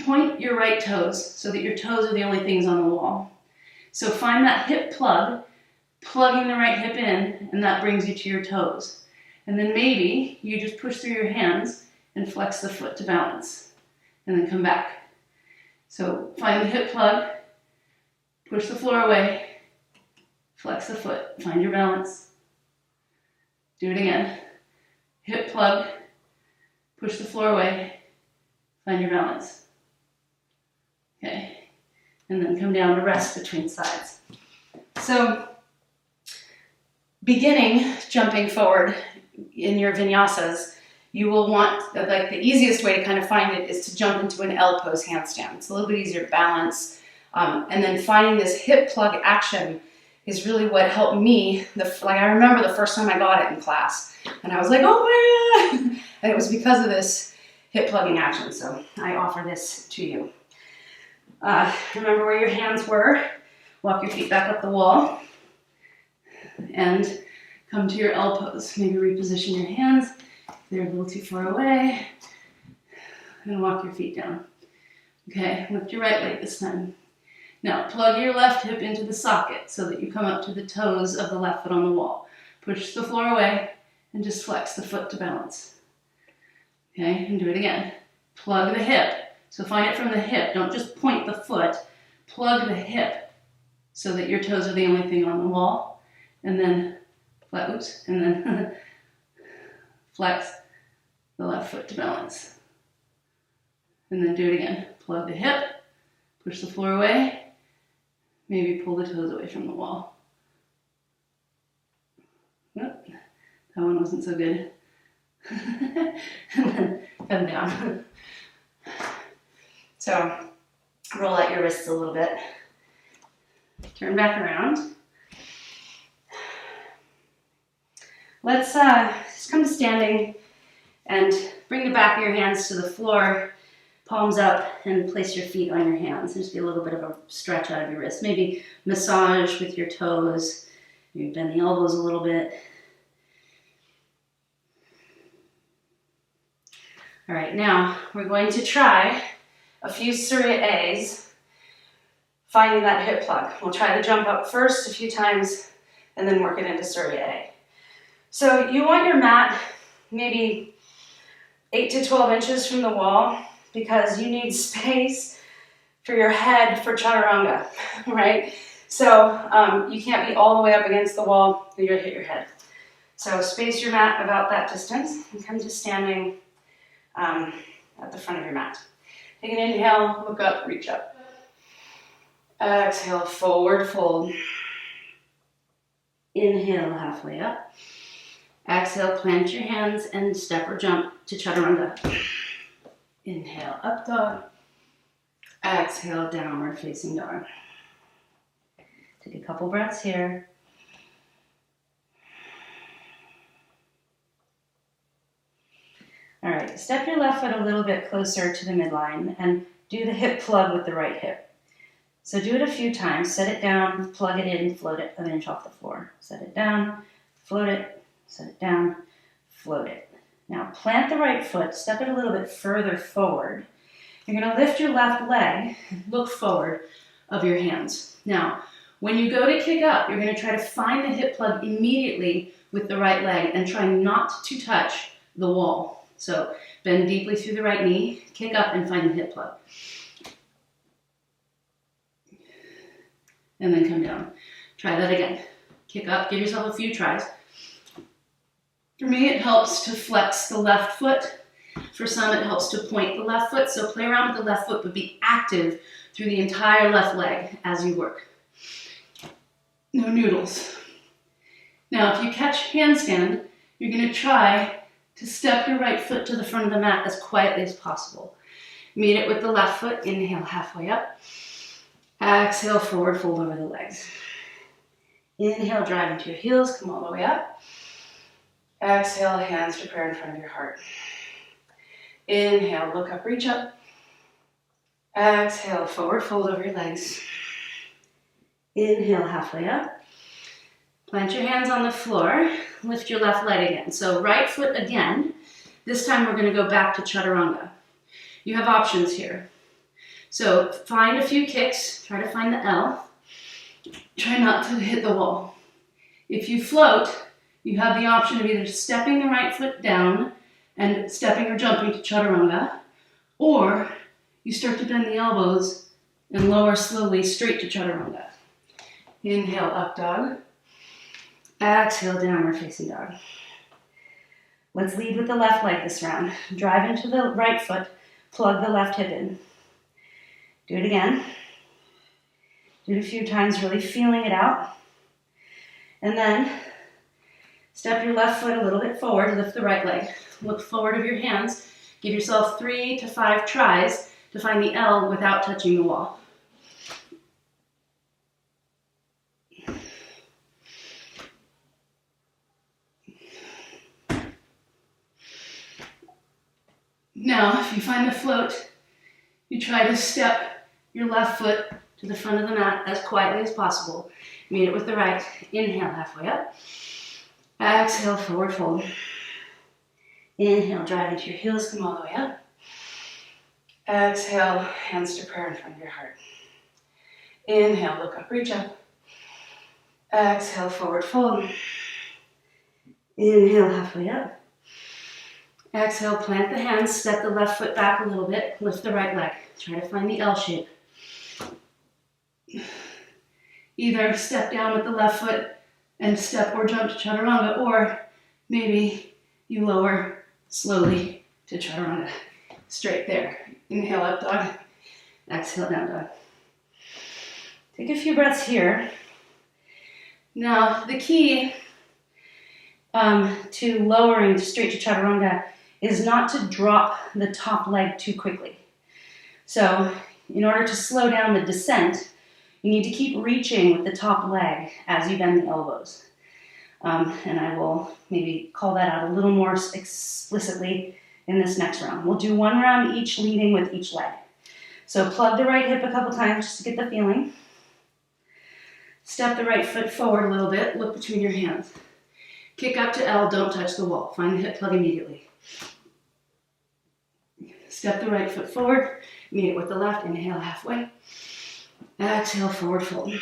point your right toes so that your toes are the only things on the wall. So find that hip plug, plugging the right hip in, and that brings you to your toes. And then maybe you just push through your hands and flex the foot to balance, and then come back. So find the hip plug, push the floor away, flex the foot, find your balance. Do it again. Hip plug, push the floor away, find your balance. Okay, and then come down to rest between sides. So, beginning jumping forward in your vinyasas, you will want, like the easiest way to kind of find it is to jump into an L pose handstand. It's a little bit easier to balance. And then finding this hip plug action is really what helped me. Like I remember the first time I got it in class, and I was like, oh my God. And it was because of this hip plugging action. So I offer this to you. Remember where your hands were. Walk your feet back up the wall and come to your L pose. Maybe reposition your hands. They're a little too far away. And walk your feet down. Okay, lift your right leg this time. Now plug your left hip into the socket so that you come up to the toes of the left foot on the wall. Push the floor away and just flex the foot to balance. Okay, and do it again. Plug the hip. So find it from the hip. Don't just point the foot. Plug the hip so that your toes are the only thing on the wall. And then flex, and then flex the left foot to balance. And then do it again. Plug the hip, push the floor away, maybe pull the toes away from the wall. Oh, that one wasn't so good. And then come down. So roll out your wrists a little bit. Turn back around. Let's just come to standing and bring the back of your hands to the floor, palms up, and place your feet on your hands. Just get a little bit of a stretch out of your wrist. Maybe massage with your toes. Maybe bend the elbows a little bit. All right, now we're going to try a few Surya A's, finding that hip plug. We'll try to jump up first a few times and then work it into Surya A. So you want your mat maybe 8 to 12 inches from the wall because you need space for your head for chaturanga, right? So you can't be all the way up against the wall or you'll hit your head. So space your mat about that distance and come to standing at the front of your mat. Take an inhale, look up, reach up. Exhale, forward fold. Inhale, halfway up. Exhale, plant your hands and step or jump to chaturanga. Inhale, up dog. Exhale, downward facing dog. Take a couple breaths here. All right, step your left foot a little bit closer to the midline and do the hip plug with the right hip. So do it a few times. Set it down, plug it in, float it an inch off the floor. Set it down, float it, set it down, float it. Now plant the right foot, step it a little bit further forward. You're going to lift your left leg, look forward of your hands. Now, when you go to kick up, you're going to try to find the hip plug immediately with the right leg and try not to touch the wall. So bend deeply through the right knee, kick up and find the hip plug. And then come down. Try that again. Kick up, give yourself a few tries. For me, it helps to flex the left foot. For some, it helps to point the left foot. So play around with the left foot, but be active through the entire left leg as you work. No noodles. Now, if you catch handstand, you're going to try to step your right foot to the front of the mat as quietly as possible. Meet it with the left foot. Inhale, halfway up. Exhale, forward fold over the legs. Inhale, drive into your heels, come all the way up. Exhale, hands to prayer in front of your heart. Inhale, look up, reach up. Exhale, forward fold over your legs. Inhale, halfway up. Plant your hands on the floor, lift your left leg again. So right foot again. This time we're going to go back to chaturanga. You have options here. So find a few kicks, try to find the L. Try not to hit the wall. If you float, you have the option of either stepping the right foot down and stepping or jumping to chaturanga, or you start to bend the elbows and lower slowly straight to chaturanga. Inhale, up dog. Exhale, downward facing dog. Let's lead with the left leg this round. Drive into the right foot, plug the left hip in. Do it again. Do it a few times, really feeling it out. And then step your left foot a little bit forward, lift the right leg. Look forward of your hands. Give yourself 3 to 5 tries to find the L without touching the wall. Now, if you find the float, you try to step your left foot to the front of the mat as quietly as possible. Meet it with the right. Inhale, halfway up. Exhale, forward fold. Inhale, drive into your heels, come all the way up. Exhale, hands to prayer in front of your heart. Inhale, look up, reach up. Exhale, forward fold. Inhale, halfway up. Exhale, plant the hands, step the left foot back a little bit, lift the right leg. Try to find the L shape. Either step down with the left foot and step or jump to Chaturanga, or maybe you lower slowly to Chaturanga. Straight there. Inhale, up dog. Exhale, down dog. Take a few breaths here. Now, the key to lowering straight to Chaturanga is not to drop the top leg too quickly. So, in order to slow down the descent, you need to keep reaching with the top leg as you bend the elbows. And I will maybe call that out a little more explicitly in this next round. We'll do one round each, leading with each leg. So plug the right hip a couple times just to get the feeling. Step the right foot forward a little bit, look between your hands. Kick up to L, don't touch the wall. Find the hip plug immediately. Step the right foot forward, meet it with the left, inhale halfway. Exhale, forward fold.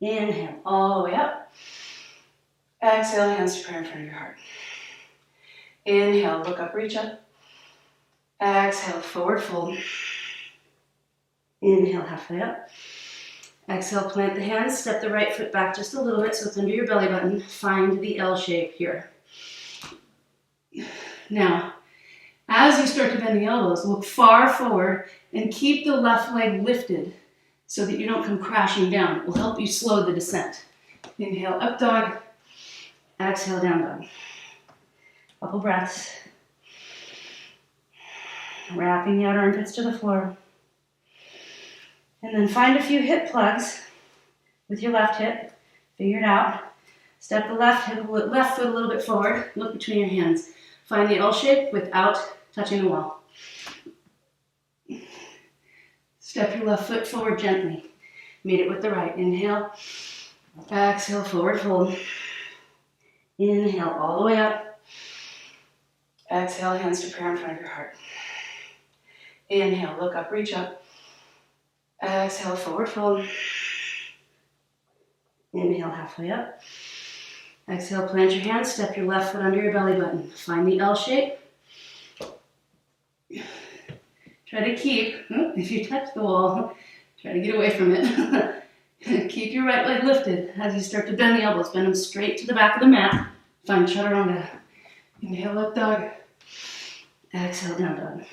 Inhale, all the way up. Exhale, hands to prayer in front of your heart. Inhale, look up, reach up. Exhale, forward fold. Inhale, halfway up. Exhale, plant the hands, step the right foot back just a little bit so it's under your belly button. Find the L shape here. Now, as you start to bend the elbows, look far forward and keep the left leg lifted so that you don't come crashing down. It will help you slow the descent. Inhale, up dog. Exhale, down dog. Couple breaths. Wrapping the outer armpits to the floor. And then find a few hip plugs with your left hip. Figure it out. Step the left foot a little bit forward. Look between your hands. Find the L shape without touching the wall. Step your left foot forward gently. Meet it with the right. Inhale. Exhale, forward fold. Inhale, all the way up. Exhale, hands to prayer in front of your heart. Inhale, look up, reach up. Exhale, forward fold. Inhale, halfway up. Exhale, plant your hands, step your left foot under your belly button. Find the L shape. Try to keep, if you touch the wall, try to get away from it. Keep your right leg lifted as you start to bend the elbows. Bend them straight to the back of the mat. Find Chaturanga. Inhale, up dog. Exhale, down dog.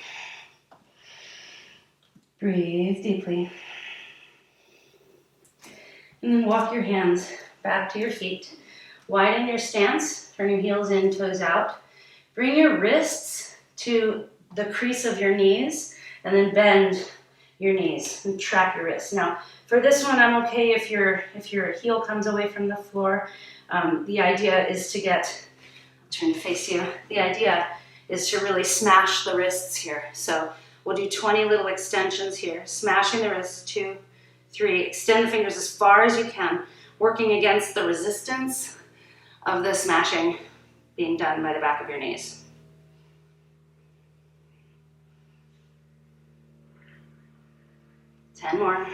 Breathe deeply. And then walk your hands back to your feet. Widen your stance. Turn your heels in, toes out. Bring your wrists to the crease of your knees and then bend your knees and trap your wrists. Now, for this one, I'm okay if your heel comes away from the floor. The idea is to turn to face you. The idea is to really smash the wrists here. So we'll do 20 little extensions here. Smashing the wrists, 2, 3. Extend the fingers as far as you can, working against the resistance of the smashing being done by the back of your knees. Ten more.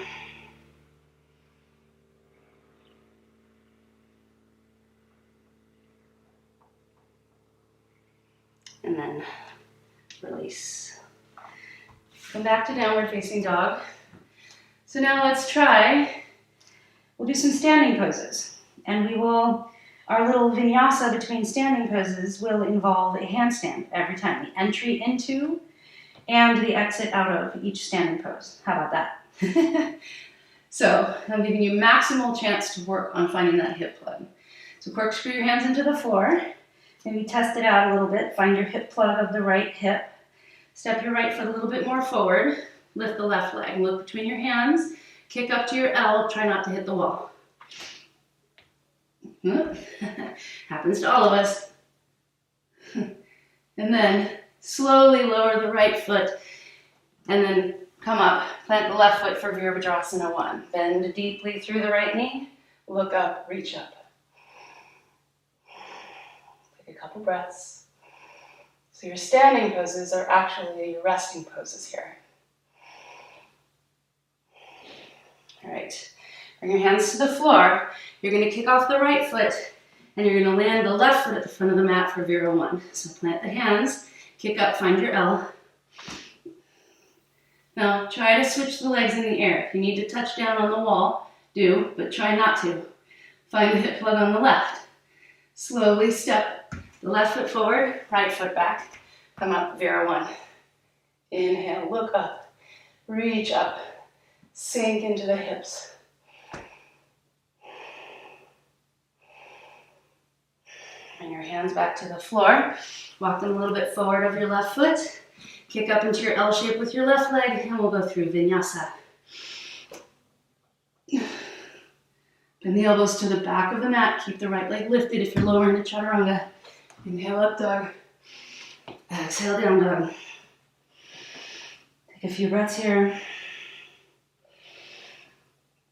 And then release. Come back to downward facing dog. So now let's try, we'll do some standing poses. And our little vinyasa between standing poses will involve a handstand every time. The entry into and the exit out of each standing pose. How about that? So I'm giving you maximal chance to work on finding that hip plug. So corkscrew your hands into the floor. Maybe test it out a little bit. Find your hip plug of the right hip. Step your right foot a little bit more forward. Lift the left leg. Look between your hands. Kick up to your L. Try not to hit the wall. Happens to all of us. And then Slowly lower the right foot and then come up. Plant the left foot for Virabhadrasana 1. Bend deeply through the right knee. Look up, reach up. Take a couple breaths. So your standing poses are actually your resting poses here. All right, bring your hands to the floor. You're going to kick off the right foot and you're going to land the left foot at the front of the mat for Vira 1. So plant the hands, kick up, find your L. Now try to switch the legs in the air. If you need to touch down on the wall, do, but try not to. Find the hip plug on the left. Slowly step the left foot forward, right foot back. Come up, Vira 1. Inhale, look up, reach up, sink into the hips. Bring your hands back to the floor. Walk them a little bit forward of your left foot. Kick up into your L shape with your left leg, and we'll go through Vinyasa. Bend the elbows to the back of the mat. Keep the right leg lifted if you're lowering to Chaturanga. Inhale, up dog. Exhale, down dog. Take a few breaths here.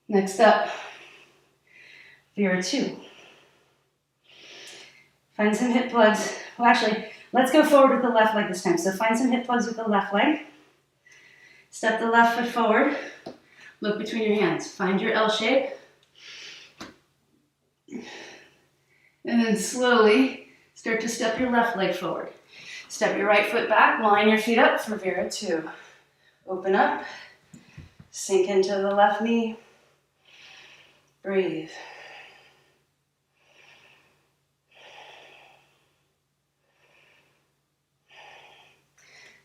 Next up, Vira 2. Find some hip plugs. Well, actually, let's go forward with the left leg this time. So find some hip plugs with the left leg. Step the left foot forward. Look between your hands. Find your L shape. And then slowly start to step your left leg forward. Step your right foot back. Line your feet up for Vira 2. Open up. Sink into the left knee. Breathe.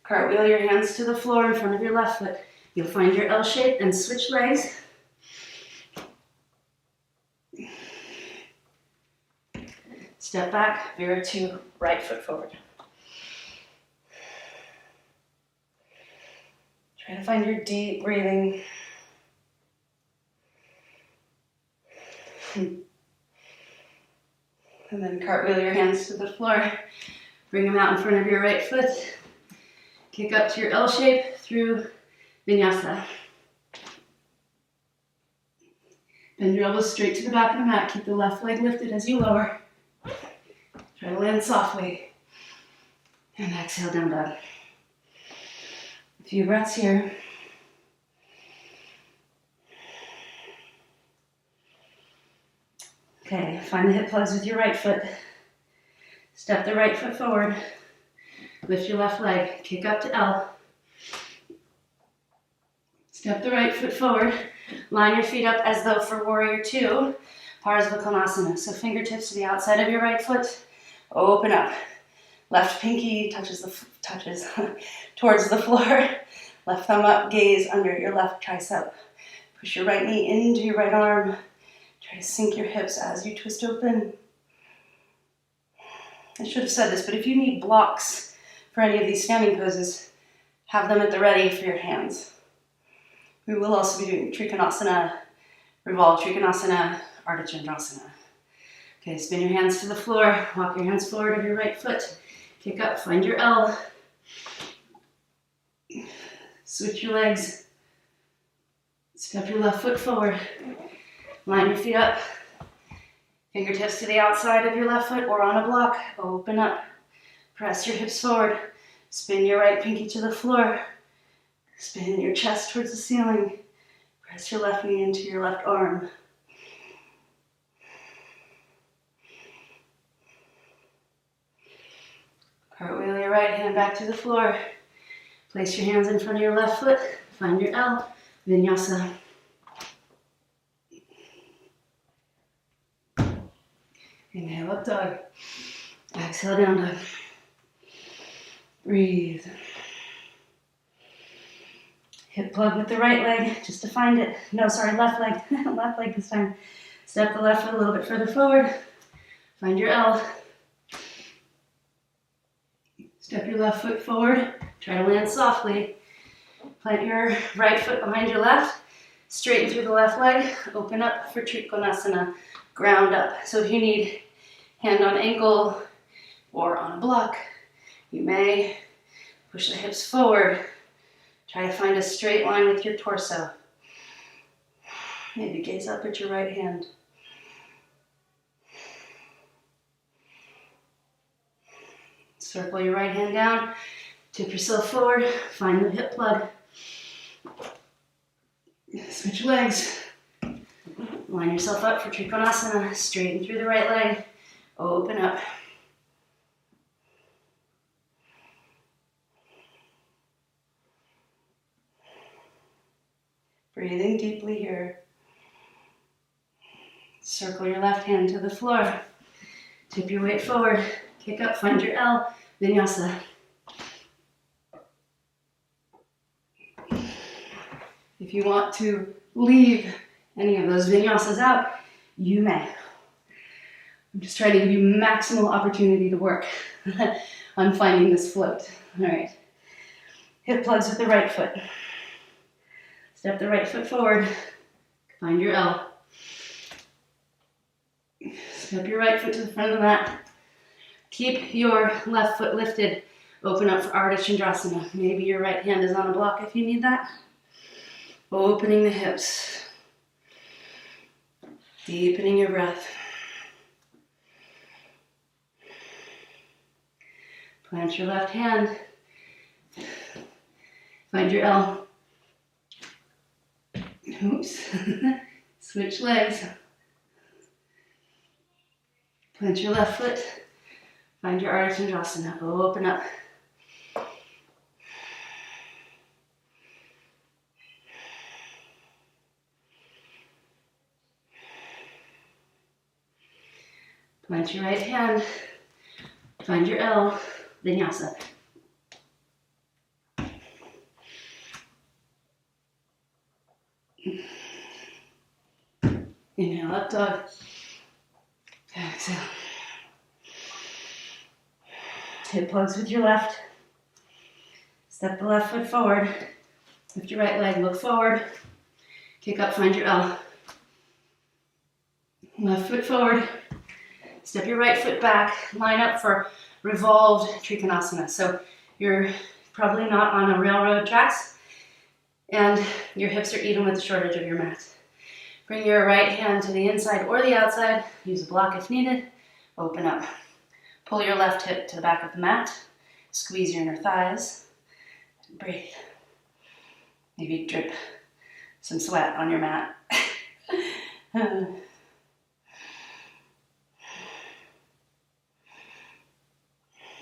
Cartwheel your hands to the floor in front of your left foot. You'll find your L shape and switch legs. Step back, Vira 2, right foot forward. Try to find your deep breathing. And then cartwheel your hands to the floor. Bring them out in front of your right foot. Kick up to your L shape through Vinyasa. Bend your elbows straight to the back of the mat. Keep the left leg lifted as you lower. Try to land softly. And exhale, down dog. A few breaths here. Okay, find the hip plugs with your right foot. Step the right foot forward. Lift your left leg, kick up to L. Step the right foot forward. Line your feet up as though for Warrior 2, Triconasana. So fingertips to the outside of your right foot. Open up. Left pinky touches towards the floor. Left thumb up, gaze under your left tricep. Push your right knee into your right arm. Try to sink your hips as you twist open. I should have said this, but if you need blocks for any of these standing poses, have them at the ready for your hands. We will also be doing Triconasana, Revolved Trikonasana, Chandrasana. Okay, spin your hands to the floor, walk your hands forward of your right foot, kick up, find your L. Switch your legs, step your left foot forward, line your feet up, fingertips to the outside of your left foot or on a block, open up, press your hips forward, spin your right pinky to the floor, spin your chest towards the ceiling, press your left knee into your left arm. Cartwheel your right hand back to the floor. Place your hands in front of your left foot. Find your L. Vinyasa. Inhale, up dog. Exhale, down dog. Breathe. Hip plug with the right leg, just to find it. No, sorry, left leg. Left leg this time. Step the left foot a little bit further forward. Find your L. Step your left foot forward. Try to land softly. Plant your right foot behind your left. Straighten through the left leg. Open up for Triconasana. Ground up. So if you need hand on ankle or on a block, you may. Push the hips forward. Try to find a straight line with your torso. Maybe gaze up at your right hand. Circle your right hand down. Tip yourself forward. Find the hip plug. Switch legs. Line yourself up for Triconasana. Straighten through the right leg. Open up. Breathing deeply here. Circle your left hand to the floor. Tip your weight forward. Kick up, find your L. Vinyasa. If you want to leave any of those vinyasas out, you may. I'm just trying to give you maximal opportunity to work on finding this float. All right. Hip plugs with the right foot. Step the right foot forward. Find your L. Step your right foot to the front of the mat. Keep your left foot lifted. Open up for Ardha Chandrasana. Maybe your right hand is on a block if you need that. Opening the hips. Deepening your breath. Plant your left hand. Find your L. Oops. Switch legs. Plant your left foot. Find your Ardha Chandrasana. Open up. Plant your right hand. Find your L. Vinyasa. Inhale, up dog. Exhale. Hip plugs with your left. Step the left foot forward. Lift your right leg, look forward. Kick up, find your L. Left foot forward. Step your right foot back. Line up for Revolved Trikonasana. So you're probably not on a railroad tracks and your hips are even with the short edge of your mat. Bring your right hand to the inside or the outside. Use a block if needed. Open up. Pull your left hip to the back of the mat. Squeeze your inner thighs. Breathe. Maybe drip some sweat on your mat. Bring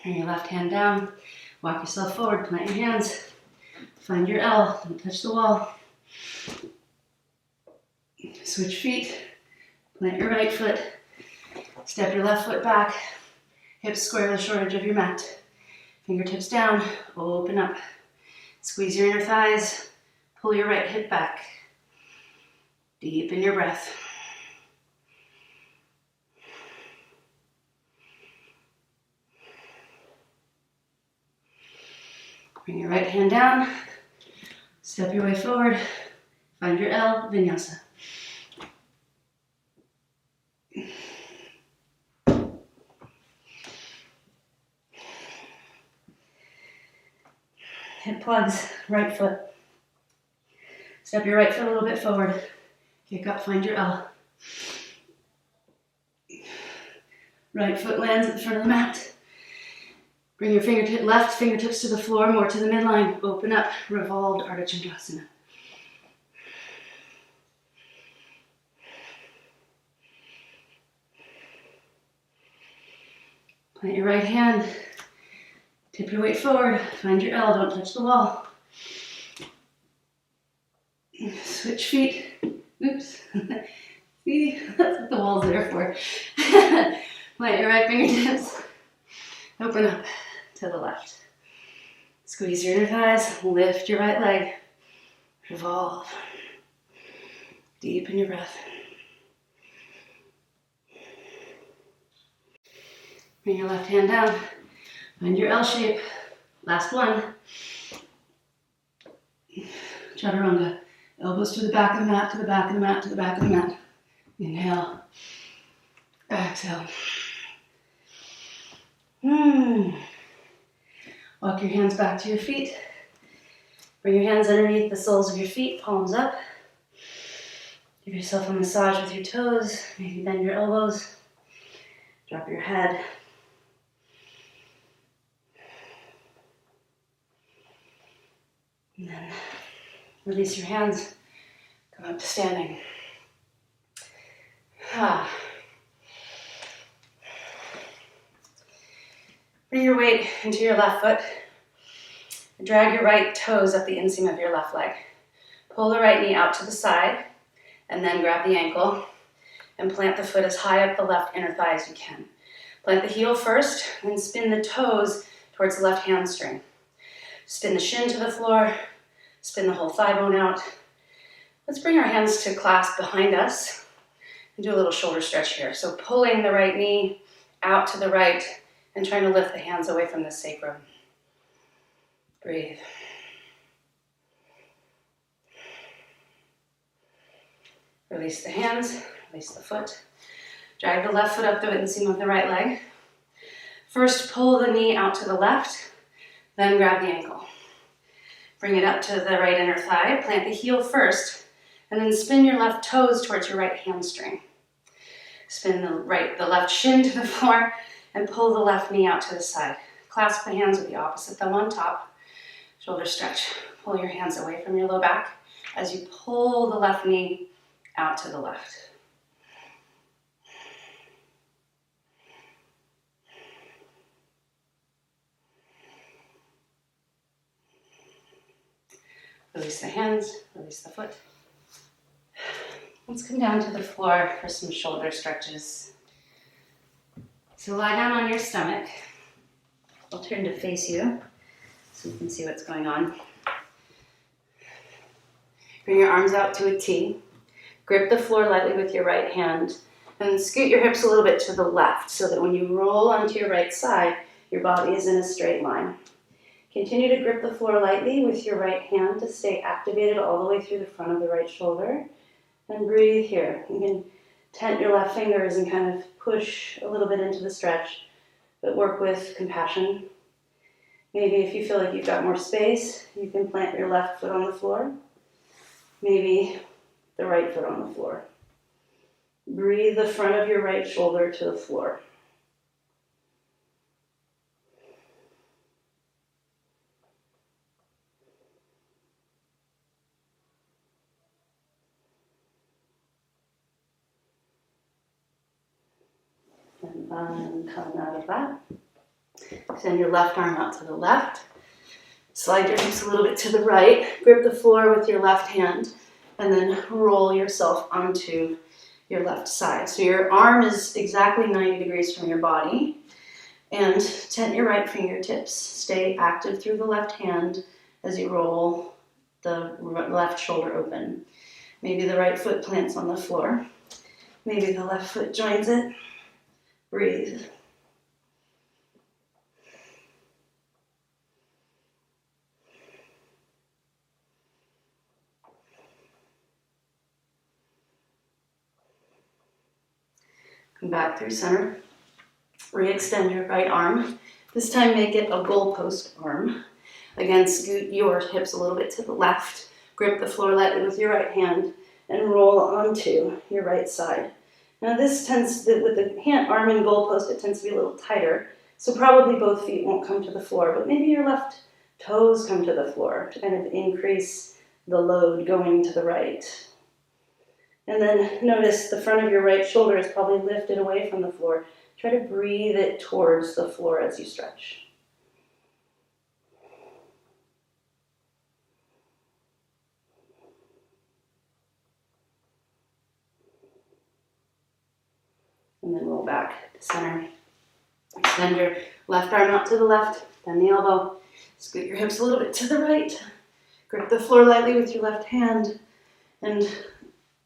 your left hand down. Walk yourself forward. Plant your hands. Find your L. Don't touch the wall. Switch feet. Plant your right foot. Step your left foot back. Hips square the short edge of your mat. Fingertips down. Open up. Squeeze your inner thighs. Pull your right hip back. Deepen your breath. Bring your right hand down. Step your way forward. Find your L. Vinyasa. Hip plugs, right foot. Step your right foot a little bit forward. Kick up, find your L. Right foot lands at the front of the mat. Bring your left fingertips to the floor, more to the midline. Open up, Revolved Ardha Chandrasana. Plant your right hand. Tip your weight forward. Find your L. Don't touch the wall. Switch feet. Oops. See, that's what the wall's there for. Plant your right fingertips. Open up to the left. Squeeze your inner thighs. Lift your right leg. Revolve. Deepen your breath. Bring your left hand down. Find your L shape. Last one. Chaturanga. Elbows to the back of the mat, to the back of the mat, to the back of the mat. Inhale. Exhale. Walk your hands back to your feet. Bring your hands underneath the soles of your feet, palms up. Give yourself a massage with your toes. Maybe bend your elbows. Drop your head. And then release your hands. Come up to standing. Bring your weight into your left foot. Drag your right toes up the inseam of your left leg. Pull the right knee out to the side, and then grab the ankle and plant the foot as high up the left inner thigh as you can. Plant the heel first, then spin the toes towards the left hamstring. Spin the shin to the floor, spin the whole thigh bone out. Let's bring our hands to clasp behind us and do a little shoulder stretch here. So pulling the right knee out to the right and trying to lift the hands away from the sacrum. Breathe. Release the hands, release the foot. Drag the left foot up the inseam of the right leg. First, pull the knee out to the left, then grab the ankle. Bring it up to the right inner thigh, plant the heel first, and then spin your left toes towards your right hamstring. Spin the left shin to the floor and pull the left knee out to the side. Clasp the hands with the opposite thumb on top. Shoulder stretch. Pull your hands away from your low back as you pull the left knee out to the left. Release the hands, release the foot. Let's come down to the floor for some shoulder stretches. So lie down on your stomach. I'll turn to face you so you can see what's going on. Bring your arms out to a T. Grip the floor lightly with your right hand and scoot your hips a little bit to the left so that when you roll onto your right side, your body is in a straight line. Continue to grip the floor lightly with your right hand to stay activated all the way through the front of the right shoulder. And breathe here. You can tent your left fingers and kind of push a little bit into the stretch, but work with compassion. Maybe if you feel like you've got more space, you can plant your left foot on the floor. Maybe the right foot on the floor. Breathe the front of your right shoulder to the floor. And come out of that. Send your left arm out to the left. Slide your hips a little bit to the right. Grip the floor with your left hand. And then roll yourself onto your left side. So your arm is exactly 90 degrees from your body. And tent your right fingertips. Stay active through the left hand as you roll the left shoulder open. Maybe the right foot plants on the floor. Maybe the left foot joins it. Breathe. Come back through center. Re-extend your right arm. This time make it a goalpost arm. Again, scoot your hips a little bit to the left. Grip the floor lightly with your right hand and roll onto your right side. Now this tends, with the arm and goalpost, it tends to be a little tighter. So probably both feet won't come to the floor, but maybe your left toes come to the floor to kind of increase the load going to the right. And then notice the front of your right shoulder is probably lifted away from the floor. Try to breathe it towards the floor as you stretch. And then roll back to center. Extend your left arm out to the left, bend the elbow. Scoot your hips a little bit to the right. Grip the floor lightly with your left hand and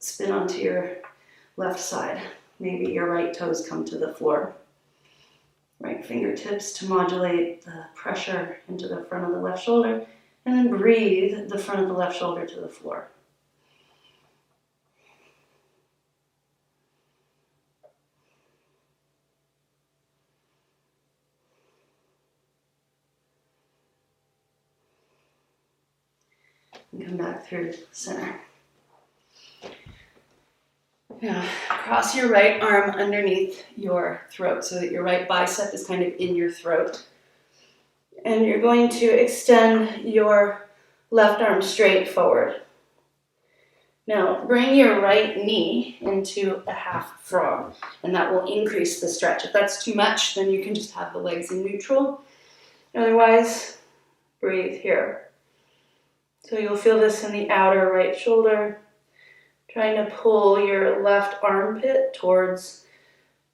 spin onto your left side. Maybe your right toes come to the floor. Right fingertips to modulate the pressure into the front of the left shoulder. And then breathe the front of the left shoulder to the floor. And come back through center. Now, cross your right arm underneath your throat so that your right bicep is kind of in your throat. And you're going to extend your left arm straight forward. Now, bring your right knee into a half frog, and that will increase the stretch. If that's too much, then you can just have the legs in neutral. Otherwise, breathe here. So you'll feel this in the outer right shoulder, trying to pull your left armpit towards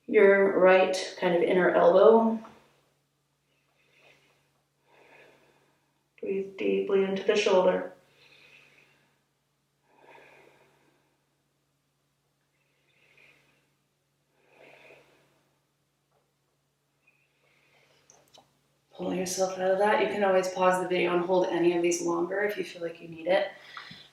your right kind of inner elbow. Breathe deeply into the shoulder. Pull yourself out of that. You can always pause the video and hold any of these longer if you feel like you need it.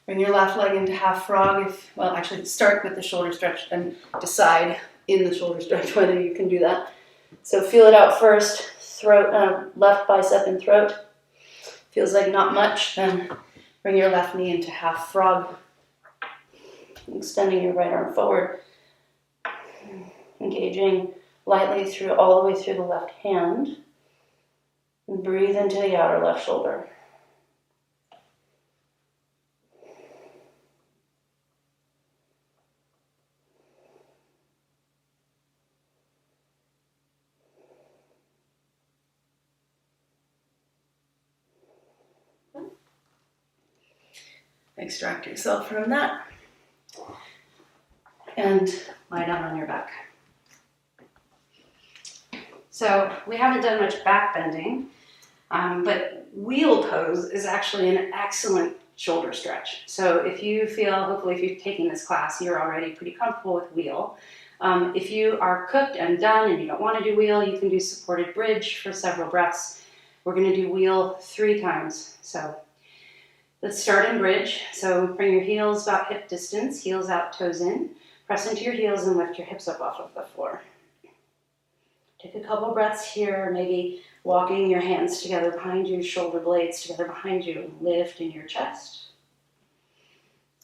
Bring your left leg into half frog. Actually start with the shoulder stretch and decide in the shoulder stretch whether you can do that. So feel it out first. Throat, left bicep and throat. Feels like not much. Then bring your left knee into half frog. Extending your right arm forward. Engaging lightly through all the way through the left hand. And breathe into the outer left shoulder. Extract yourself from that. And lie down on your back. So we haven't done much back bending, but wheel pose is actually an excellent shoulder stretch. So if you feel, hopefully if you've taken this class, you're already pretty comfortable with wheel. If you are cooked and done and you don't want to do wheel, you can do supported bridge for several breaths. We're going to do wheel 3 times. So let's start in bridge. So bring your heels about hip distance, heels out, toes in. Press into your heels and lift your hips up off of the floor. Take a couple breaths here, maybe walking your hands together behind you, shoulder blades together behind you, lifting your chest.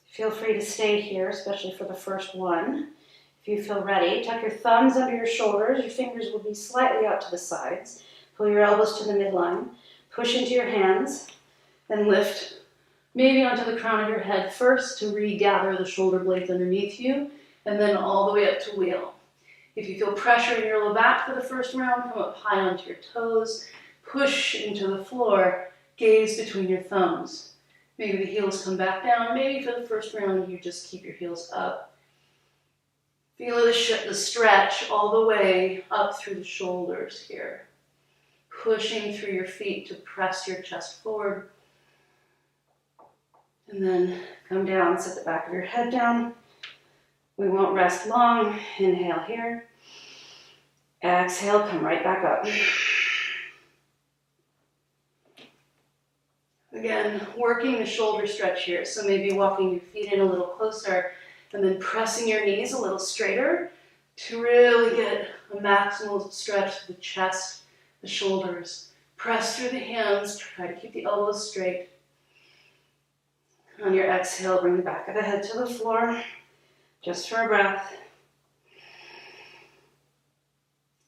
Feel free to stay here, especially for the first one. If you feel ready, tuck your thumbs under your shoulders. Your fingers will be slightly out to the sides. Pull your elbows to the midline. Push into your hands and lift maybe onto the crown of your head first to regather the shoulder blades underneath you, and then all the way up to wheel. If you feel pressure in your low back for the first round, come up high onto your toes, push into the floor, gaze between your thumbs. Maybe the heels come back down. Maybe for the first round, you just keep your heels up. Feel the stretch all the way up through the shoulders here. Pushing through your feet to press your chest forward. And then come down, set the back of your head down. We won't rest long. Inhale here. Exhale, come right back up. Again, working the shoulder stretch here. So maybe walking your feet in a little closer and then pressing your knees a little straighter to really get a maximal stretch to the chest, the shoulders. Press through the hands, try to keep the elbows straight. On your exhale, bring the back of the head to the floor, just for a breath.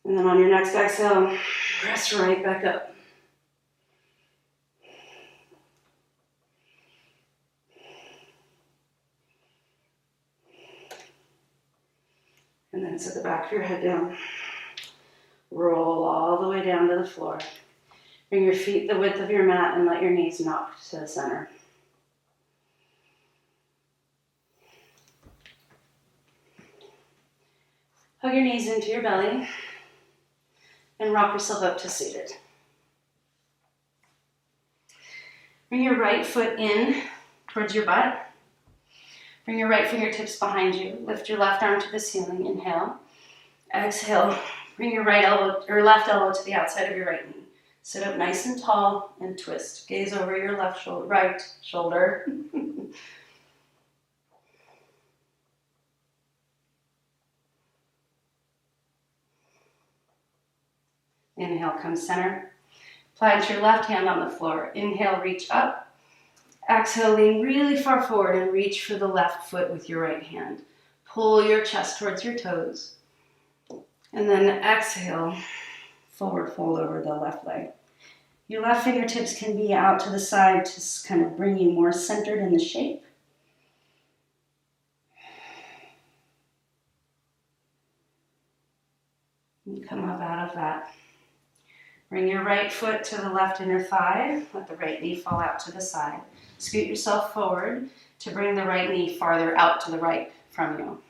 And then on your next exhale, press right back up. And then set the back of your head down. Roll all the way down to the floor. Bring your feet the width of your mat and let your knees knock to the center. Hug your knees into your belly and rock yourself up to seated. Bring your right foot in towards your butt. Bring your right fingertips behind you. Lift your left arm to the ceiling. Inhale. Exhale. Bring your right elbow or left elbow to the outside of your right knee. Sit up nice and tall and twist. Gaze over your right shoulder. Inhale, come center. Plant your left hand on the floor. Inhale, reach up. Exhale, lean really far forward and reach for the left foot with your right hand. Pull your chest towards your toes. And then exhale, forward fold over the left leg. Your left fingertips can be out to the side to kind of bring you more centered in the shape. And come up out of that. Bring your right foot to the left inner thigh. Let the right knee fall out to the side. Scoot yourself forward to bring the right knee farther out to the right from you.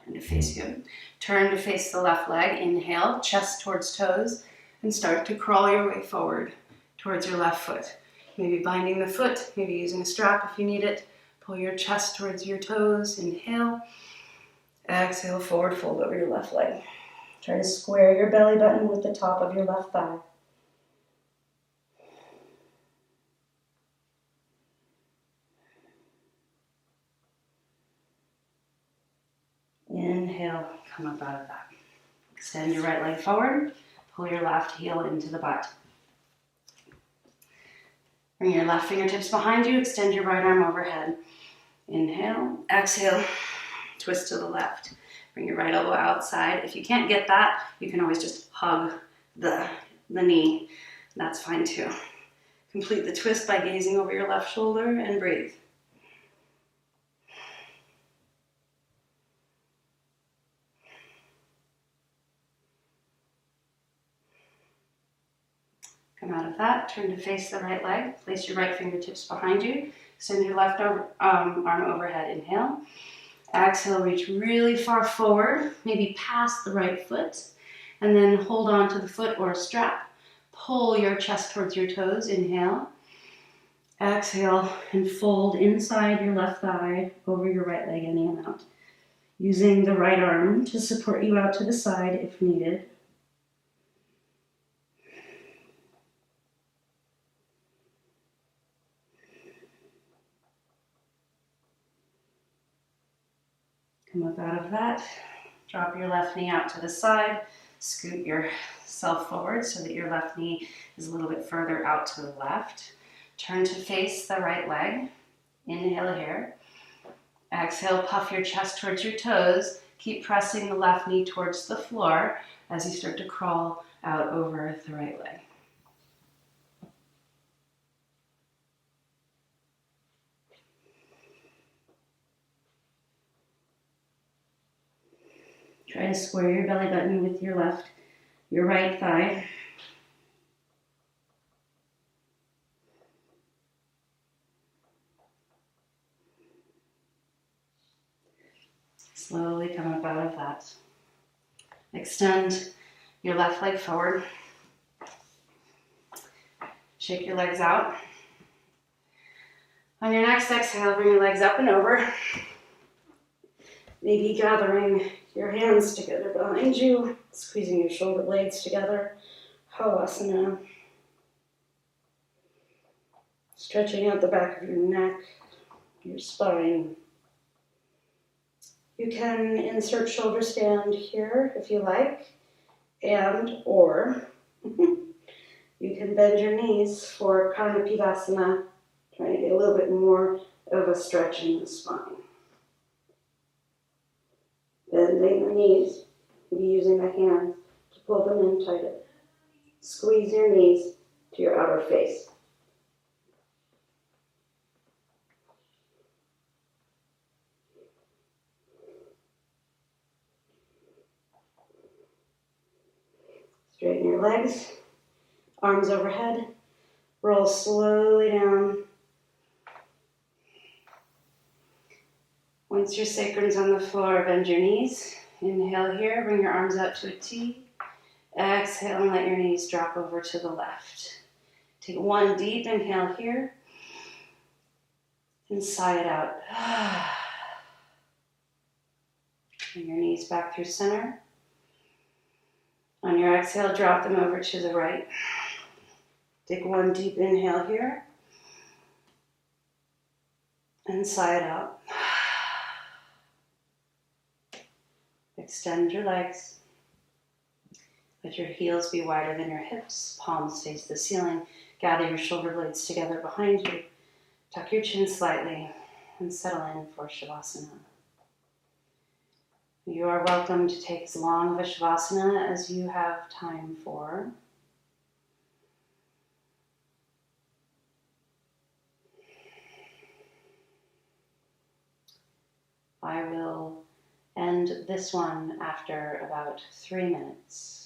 Turn to face you. Turn to face the left leg. Inhale, chest towards toes, and start to crawl your way forward towards your left foot. Maybe binding the foot, maybe using a strap if you need it. Pull your chest towards your toes. Inhale. Exhale, forward fold over your left leg. Try to square your belly button with the top of your left thigh. Inhale, come up out of that. Extend your right leg forward. Pull your left heel into the butt. Bring your left fingertips behind you. Extend your right arm overhead. Inhale, exhale, twist to the left. Bring your right elbow outside. If you can't get that, you can always just hug the knee. That's fine too. Complete the twist by gazing over your left shoulder and breathe. Come out of that, turn to face the right leg. Place your right fingertips behind you. Send your left arm overhead. Inhale. Exhale, reach really far forward, maybe past the right foot, and then hold on to the foot or a strap. Pull your chest towards your toes. Inhale. Exhale, and fold inside your left thigh over your right leg in and out. Using the right arm to support you out to the side if needed. Come up out of that. Drop your left knee out to the side. Scoot yourself forward so that your left knee is a little bit further out to the left. Turn to face the right leg. Inhale here. Exhale, puff your chest towards your toes. Keep pressing the left knee towards the floor as you start to crawl out over the right leg. Try to square your belly button with your right thigh. Slowly come up out of that. Extend your left leg forward. Shake your legs out. On your next exhale, bring your legs up and over. Maybe gathering your hands together behind you, squeezing your shoulder blades together. Shavasana. Stretching out the back of your neck, your spine. You can insert shoulder stand here if you like, or you can bend your knees for Karnapidasana, trying to get a little bit more of a stretch in the spine. Bending the knees, maybe using the hands to pull them in tighter. Squeeze your knees to your outer face. Straighten your legs, arms overhead, roll slowly down. Once your sacrum's on the floor, bend your knees. Inhale here, bring your arms out to a T. Exhale and let your knees drop over to the left. Take one deep inhale here. And sigh it out. Bring your knees back through center. On your exhale, drop them over to the right. Take one deep inhale here. And sigh it out. Extend your legs. Let your heels be wider than your hips. Palms face the ceiling. Gather your shoulder blades together behind you. Tuck your chin slightly and settle in for Shavasana. You are welcome to take as long of a Shavasana as you have time for. I will end this one after about 3 minutes.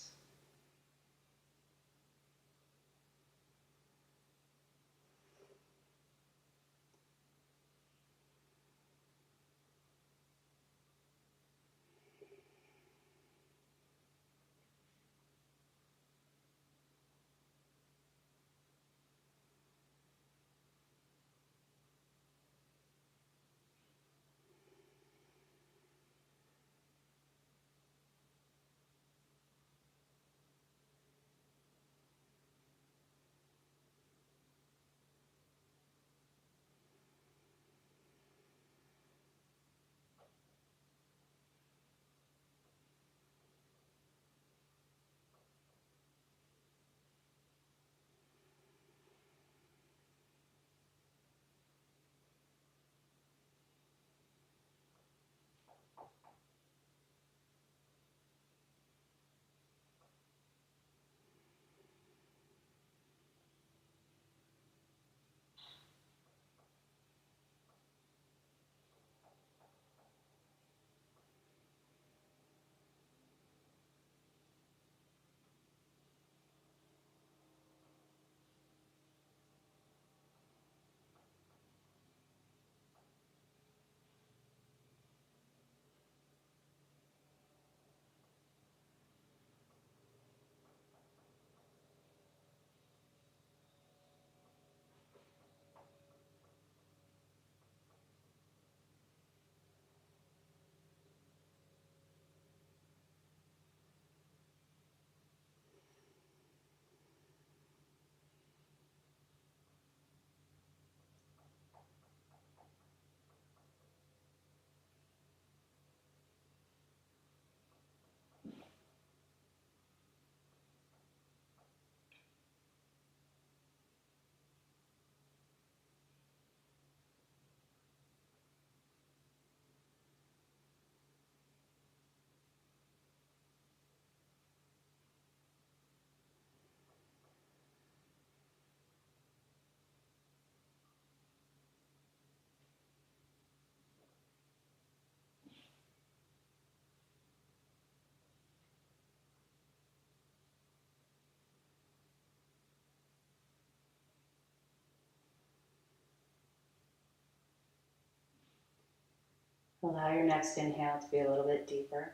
Allow your next inhale to be a little bit deeper.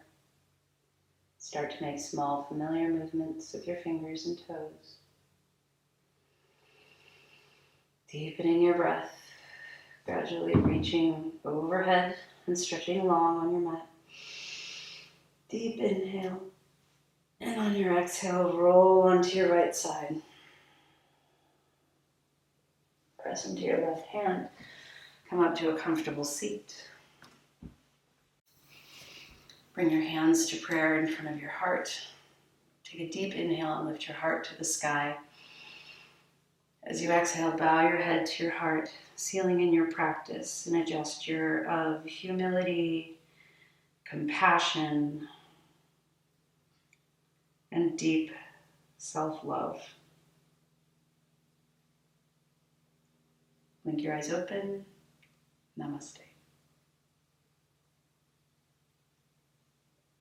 Start to make small, familiar movements with your fingers and toes. Deepening your breath, gradually reaching overhead and stretching long on your mat. Deep inhale, and on your exhale, roll onto your right side. Press into your left hand. Come up to a comfortable seat. Bring your hands to prayer in front of your heart. Take a deep inhale and lift your heart to the sky. As you exhale, bow your head to your heart, sealing in your practice in a gesture of humility, compassion, and deep self-love. Blink your eyes open. Namaste.